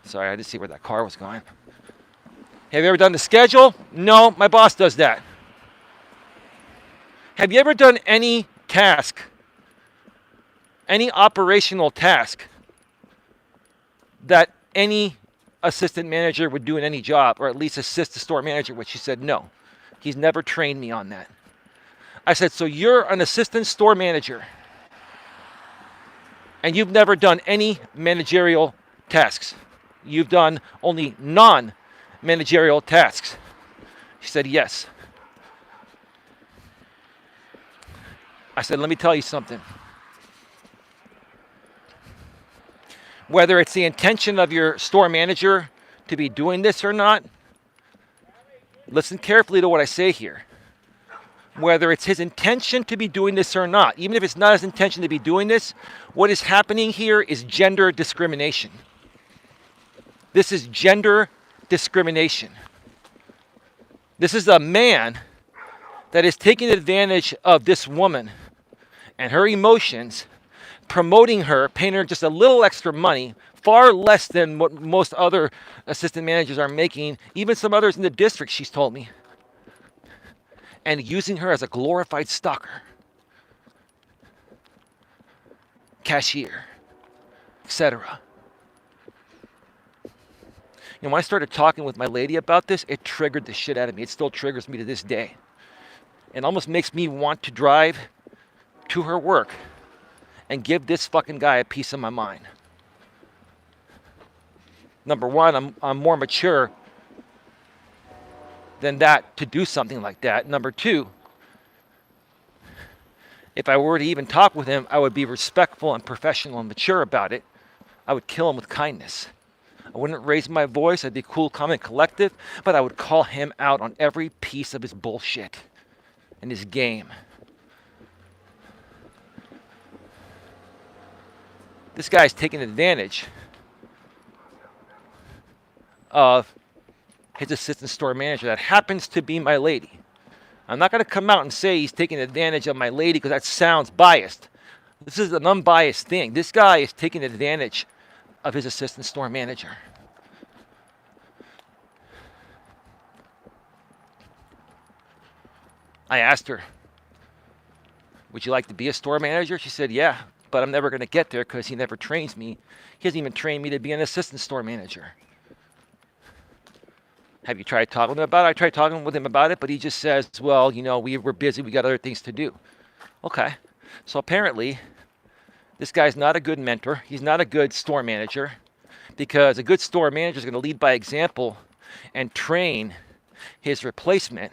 Speaker 1: Sorry, I didn't see where that car was going. Have you ever done the schedule? No, my boss does that. Have you ever done any task, any operational task that any assistant manager would do in any job, or at least assist the store manager with? She said, no. He's never trained me on that. I said, so you're an assistant store manager and you've never done any managerial tasks. You've done only non-managerial tasks. She said, yes. I said, let me tell you something. Whether it's the intention of your store manager to be doing this or not, listen carefully to what I say here. Whether it's his intention to be doing this or not, even if it's not his intention to be doing this, what is happening here is gender discrimination. This is gender discrimination. This is a man that is taking advantage of this woman and her emotions, promoting her, paying her just a little extra money, far less than what most other assistant managers are making, even some others in the district, she's told me, and using her as a glorified stalker, cashier, etc. When I started talking with my lady about this, it triggered the shit out of me. It still triggers me to this day. It almost makes me want to drive to her work and give this fucking guy a piece of my mind. Number one, I'm more mature than that to do something like that. Number two, if I were to even talk with him, I would be respectful and professional and mature about it. I would kill him with kindness. I wouldn't raise my voice. I'd be cool, calm, and collective, but I would call him out on every piece of his bullshit and his game. This guy's taking advantage of his assistant store manager that happens to be my lady. I'm not going to come out and say he's taking advantage of my lady because that sounds biased. This is an unbiased thing. This guy is taking advantage of his assistant store manager. I asked her, would you like to be a store manager? She said, yeah, but I'm never going to get there because he never trains me. He hasn't even trained me to be an assistant store manager. Have you tried talking to him about it? I tried talking with him about it, but he just says, well, we're busy. We got other things to do. Okay. So apparently, this guy's not a good mentor. He's not a good store manager because a good store manager is going to lead by example and train his replacement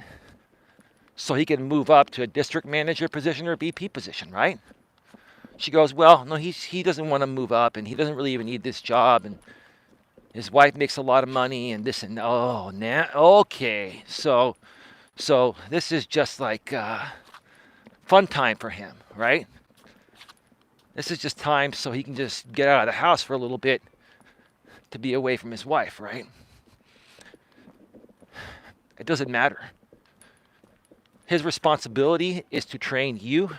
Speaker 1: so he can move up to a district manager position or a VP position, right? She goes, well, no, he doesn't want to move up, and he doesn't really even need this job, and his wife makes a lot of money, and this and okay, so this is just like fun time for him, right? This is just time so he can just get out of the house for a little bit to be away from his wife, right? It doesn't matter. His responsibility is to train you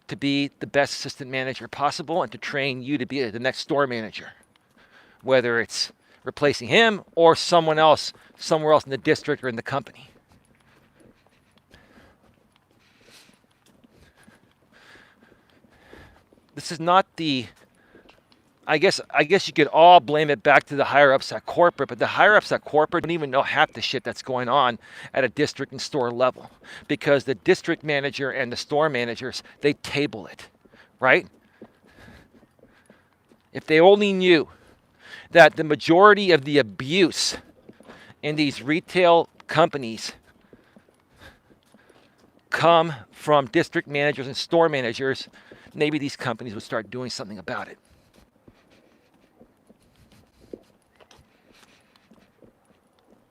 Speaker 1: to be the best assistant manager possible and to train you to be the next store manager, whether it's replacing him or someone else, somewhere else in the district or in the company. This is not the, I guess you could all blame it back to the higher ups at corporate, but the higher ups at corporate don't even know half the shit that's going on at a district and store level, because the district manager and the store managers, they table it, right? If they only knew that the majority of the abuse in these retail companies come from district managers and store managers, maybe these companies would start doing something about it.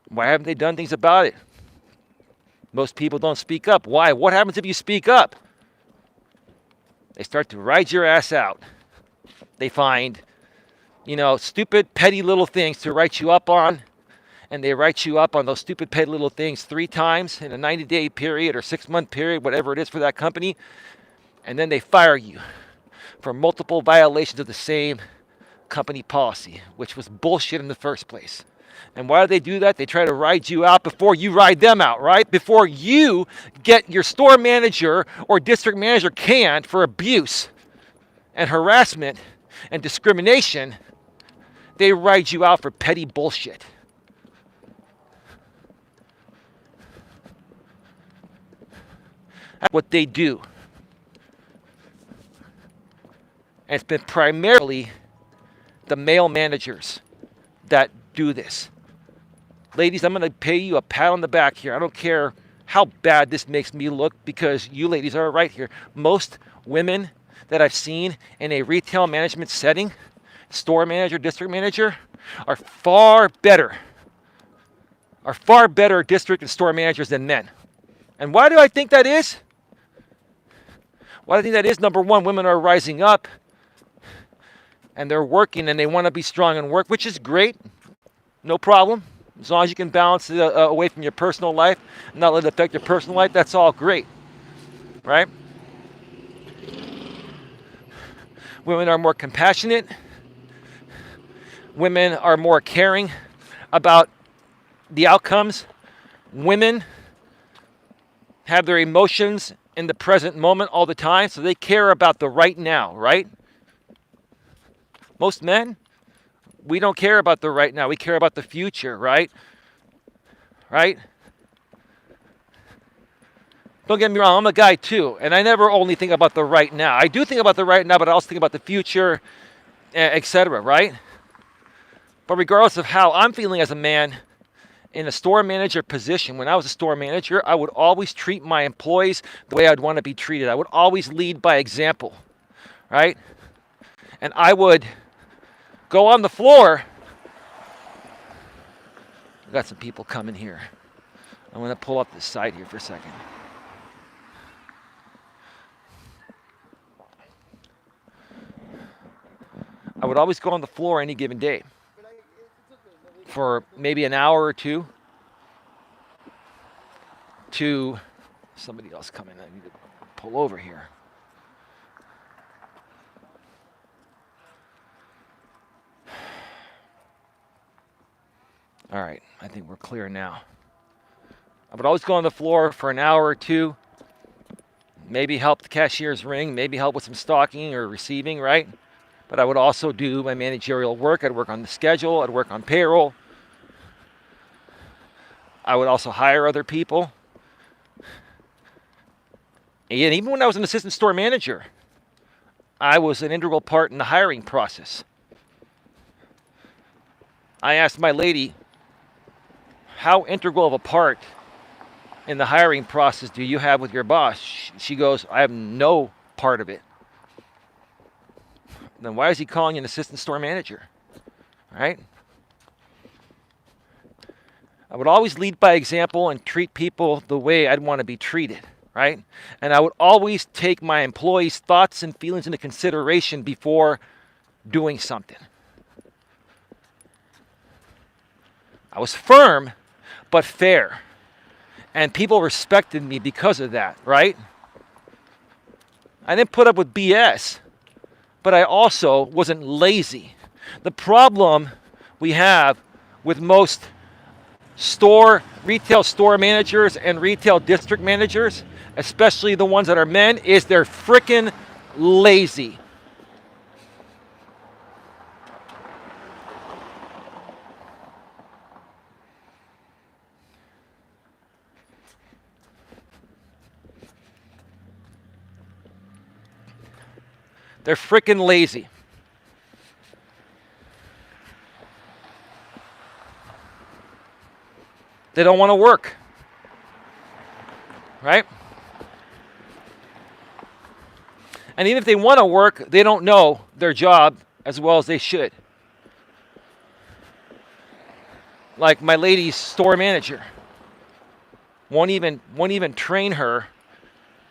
Speaker 1: Why haven't they done things about it? Most people don't speak up. Why? What happens if you speak up? They start to ride your ass out. They find, stupid, petty little things to write you up on, and they write you up on those stupid, petty little things 3 times in a 90-day period or 6-month period, whatever it is for that company, and then they fire you for multiple violations of the same company policy, which was bullshit in the first place. And why do they do that? They try to ride you out before you ride them out, right? Before you get your store manager or district manager canned for abuse and harassment and discrimination, they ride you out for petty bullshit. That's what they do. And it's been primarily the male managers that do this. Ladies, I'm going to pay you a pat on the back here. I don't care how bad this makes me look, because you ladies are right here. Most women that I've seen in a retail management setting, store manager, district manager, are far better district and store managers than men. And why do I think that is? Why do I think that is? Number one, women are rising up and they're working and they want to be strong in work, which is great. No problem. As long as you can balance it away from your personal life, not let it affect your personal life, that's all great, right? Women are more compassionate. Women are more caring about the outcomes. Women have their emotions in the present moment all the time, so they care about the right now, right? Most men, we don't care about the right now. We care about the future, right? Right? Don't get me wrong, I'm a guy too, and I never only think about the right now. I do think about the right now, but I also think about the future, etc., right? But regardless of how I'm feeling as a man in a store manager position, when I was a store manager, I would always treat my employees the way I'd want to be treated. I would always lead by example, right? And I would go on the floor. I've got some people coming here. I'm going to pull up this side here for a second. I would always go on the floor any given day for maybe an hour or two to somebody else coming. I need to pull over here. All right, I think we're clear now. I would always go on the floor for an hour or two, maybe help the cashiers ring, maybe help with some stocking or receiving, right? But I would also do my managerial work. I'd work on the schedule. I'd work on payroll. I would also hire other people. And even when I was an assistant store manager, I was an integral part in the hiring process. I asked my lady, how integral of a part in the hiring process do you have with your boss? She goes, I have no part of it. then why is he calling you an assistant store manager? Right? I would always lead by example and treat people the way I'd want to be treated, right? And I would always take my employees' thoughts and feelings into consideration before doing something. I was firm, but fair. And people respected me because of that, right? I didn't put up with BS, but I also wasn't lazy. The problem we have with most retail store managers and retail district managers, especially the ones that are men, is they're freaking lazy. They're freaking lazy. They don't want to work, right? And even if they want to work, they don't know their job as well as they should. Like my lady's store manager won't even train her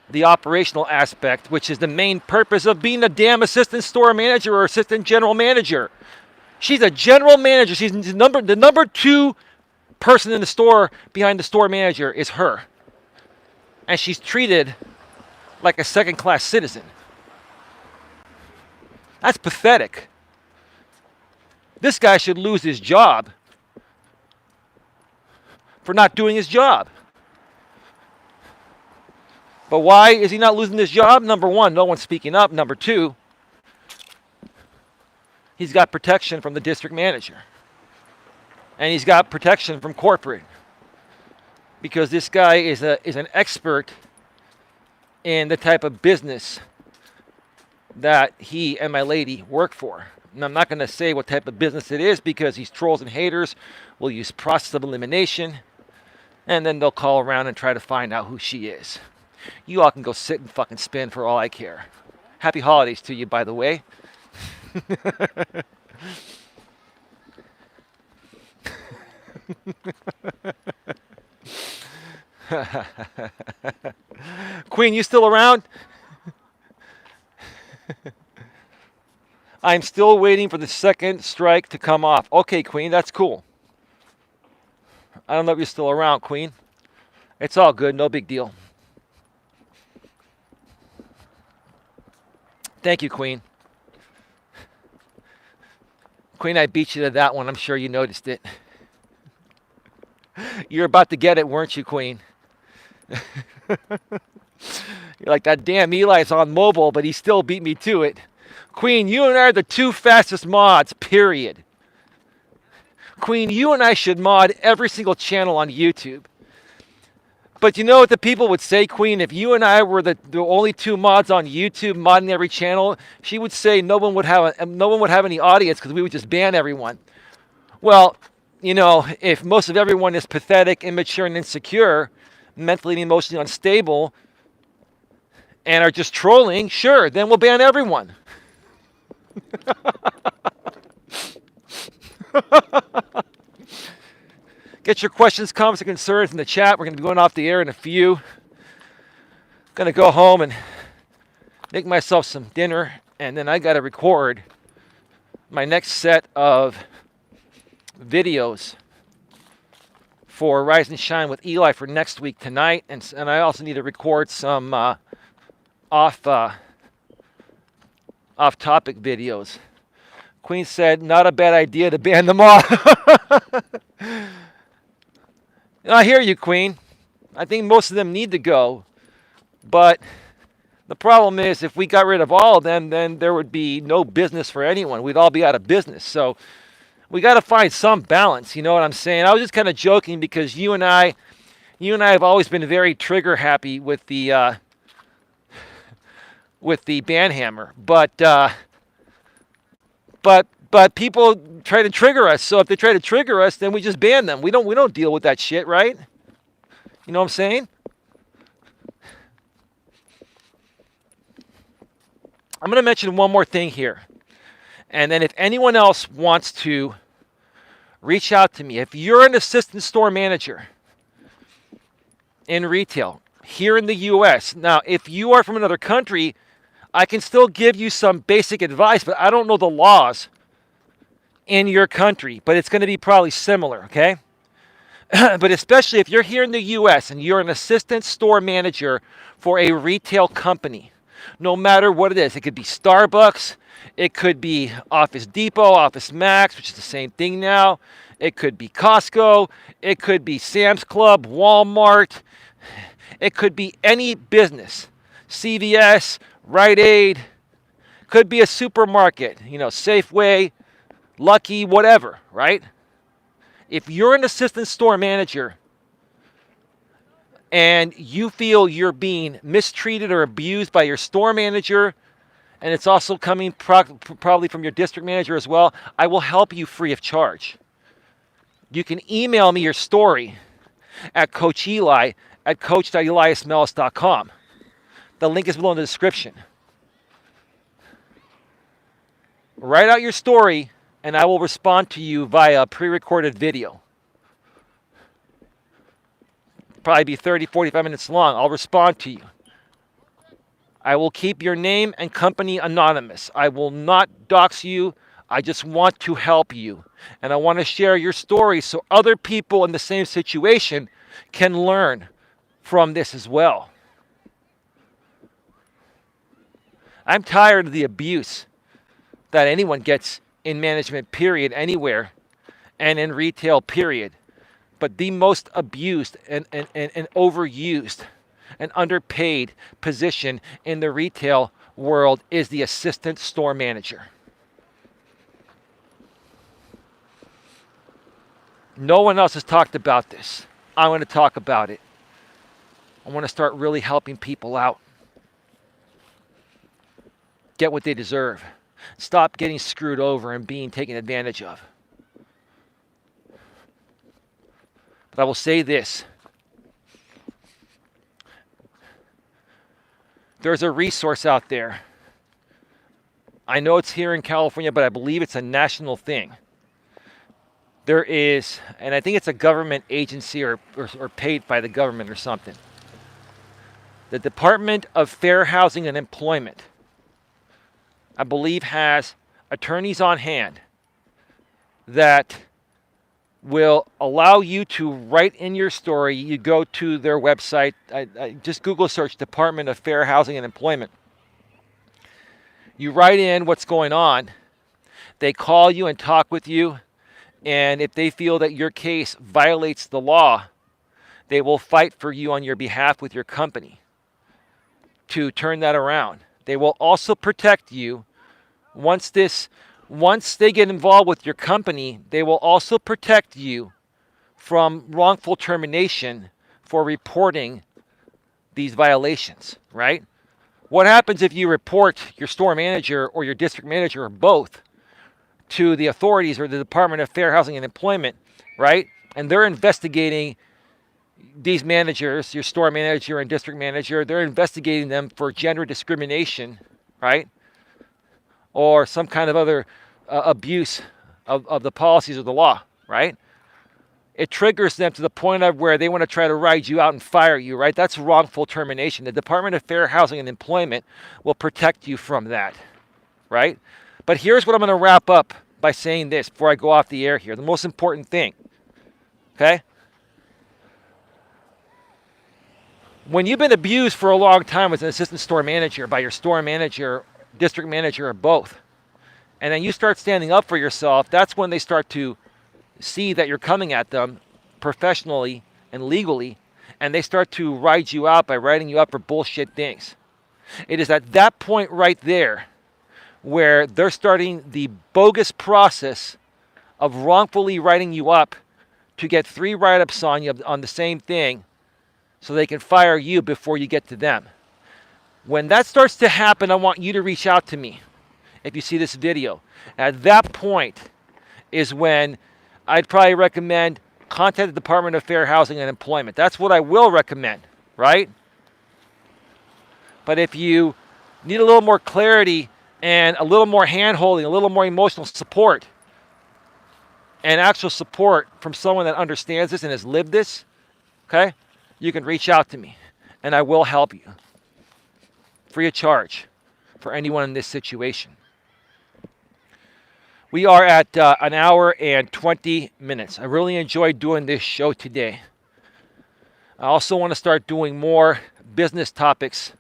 Speaker 1: the operational aspect, which is the main purpose of being a damn assistant store manager or assistant general manager. She's a general manager. She's the number 2 person in the store behind the store manager is her. And she's treated like a second-class citizen. That's pathetic. This guy should lose his job for not doing his job. But why is he not losing his job? Number 1, no one's speaking up. Number 2, he's got protection from the district manager. And he's got protection from corporate. Because this guy is an expert in the type of business that he and my lady work for. And I'm not going to say what type of business it is because these trolls and haters will use process of elimination. And then they'll call around and try to find out who she is. You all can go sit and fucking spin for all I care. Happy holidays to you, by the way. Queen, you still around? I'm still waiting for the second strike to come off. Okay, Queen, that's cool. I don't know if you're still around, Queen. It's all good, no big deal. Thank you, Queen. Queen, I beat you to that one. I'm sure you noticed it. You're about to get it, weren't you, Queen? You're like, that damn Eli's on mobile, but he still beat me to it. Queen, you and I are the 2 fastest mods, period. Queen, you and I should mod every single channel on YouTube. But you know what the people would say, Queen? If you and I were the only 2 mods on YouTube modding every channel, she would say no one would have any audience because we would just ban everyone. Well, you know, if most of everyone is pathetic, immature, and insecure, mentally and emotionally unstable, and are just trolling, sure, then we'll ban everyone. Get your questions, comments, and concerns in the chat. We're going to be going off the air in a few. Going to go home and make myself some dinner, and then I got to record my next set of videos for Rise and Shine with Eli for next week tonight, and I also need to record some off-topic videos. Queen said, not a bad idea to ban them all. I hear you, Queen. I think most of them need to go. But the problem is if we got rid of all of them, then there would be no business for anyone. We'd all be out of business. So we got to find some balance. You know what I'm saying? I was just kind of joking because you and I have always been very trigger happy with the ban hammer. But people try to trigger us. So if they try to trigger us, then we just ban them. We don't deal with that shit, right? You know what I'm saying? I'm going to mention one more thing here. And then if anyone else wants to reach out to me, if you're an assistant store manager in retail here in the U.S., now if you are from another country, I can still give you some basic advice, but I don't know the laws in your country, but it's going to be probably similar, okay? But especially if you're here in the U.S. and you're an assistant store manager for a retail company, no matter what it is, it could be Starbucks, it could be Office Depot, Office Max, which is the same thing now, it could be Costco, it could be Sam's Club, Walmart, it could be any business, CVS, Rite Aid, could be a supermarket, Safeway, Lucky, whatever, right? If you're an assistant store manager and you feel you're being mistreated or abused by your store manager, and it's also coming probably from your district manager as well, I will help you free of charge. You can email me your story at Coach Eli at coach.eliasmelas.com. The link is below in the description. Write out your story, and I will respond to you via a pre-recorded video. Probably be 30, 45 minutes long. I'll respond to you. I will keep your name and company anonymous. I will not dox you. I just want to help you. And I want to share your story so other people in the same situation can learn from this as well. I'm tired of the abuse that anyone gets in management, period, anywhere, and in retail, period. But the most abused and overused and underpaid position in the retail world is the assistant store manager. No one else has talked about this. I want to talk about it. I want to start really helping people out. Get what they deserve. Stop getting screwed over and being taken advantage of. But I will say this. There's a resource out there. I know it's here in California, but I believe it's a national thing. There is, and I think it's a government agency or paid by the government or something. The Department of Fair Housing and Employment, I believe, has attorneys on hand that will allow you to write in your story. You go to their website, I just Google search Department of Fair Housing and Employment. You write in what's going on. They call you and talk with you. And if they feel that your case violates the law, they will fight for you on your behalf with your company to turn that around. They will also protect you. Once they get involved with your company, they will also protect you from wrongful termination for reporting these violations, right? What happens if you report your store manager or your district manager or both to the authorities or the Department of Fair Housing and Employment, right? And they're investigating these managers, your store manager and district manager, they're investigating them for gender discrimination, right? Or some kind of other abuse of the policies of the law, right? It triggers them to the point of where they want to try to ride you out and fire you, right? That's wrongful termination. The Department of Fair Housing and Employment will protect you from that, right? But here's what I'm going to wrap up by saying this before I go off the air here. The most important thing, okay? When you've been abused for a long time as an assistant store manager by your store manager, district manager, or both, and then you start standing up for yourself, that's when they start to see that you're coming at them professionally and legally, and they start to ride you out by writing you up for bullshit things. It is at that point right there where they're starting the bogus process of wrongfully writing you up to get 3 write-ups on you on the same thing so they can fire you before you get to them. When that starts to happen, I want you to reach out to me if you see this video. At that point is when I'd probably recommend contact the Department of Fair Housing and Employment. That's what I will recommend, right? But if you need a little more clarity and a little more hand-holding, a little more emotional support, and actual support from someone that understands this and has lived this, okay, you can reach out to me, and I will help you free of charge for anyone in this situation. We are at an hour and 20 minutes. I really enjoyed doing this show today. I also want to start doing more business topics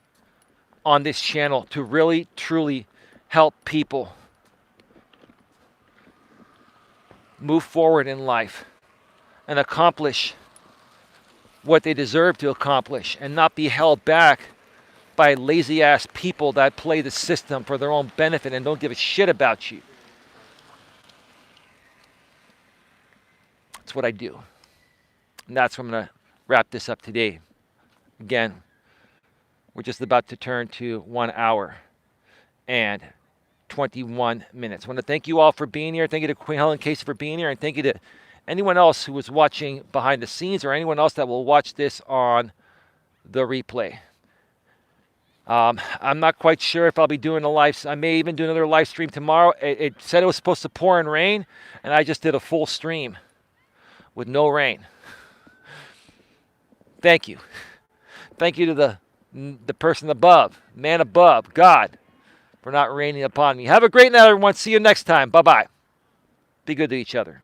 Speaker 1: on this channel to really, truly help people move forward in life and accomplish what they deserve to accomplish and not be held back by lazy ass people that play the system for their own benefit and don't give a shit about you. That's what I do. And that's where I'm going to wrap this up today. Again, we're just about to turn to 1 hour and 21 minutes. I want to thank you all for being here. Thank you to Queen Helen Casey for being here. And thank you to anyone else who was watching behind the scenes or anyone else that will watch this on the replay. I'm not quite sure if I'll be doing a live. I may even do another live stream tomorrow. It said it was supposed to pour and rain, and I just did a full stream with no rain. Thank you. Thank you to the person above, man above, God, for not raining upon me. Have a great night, everyone. See you next time. Bye-bye. Be good to each other.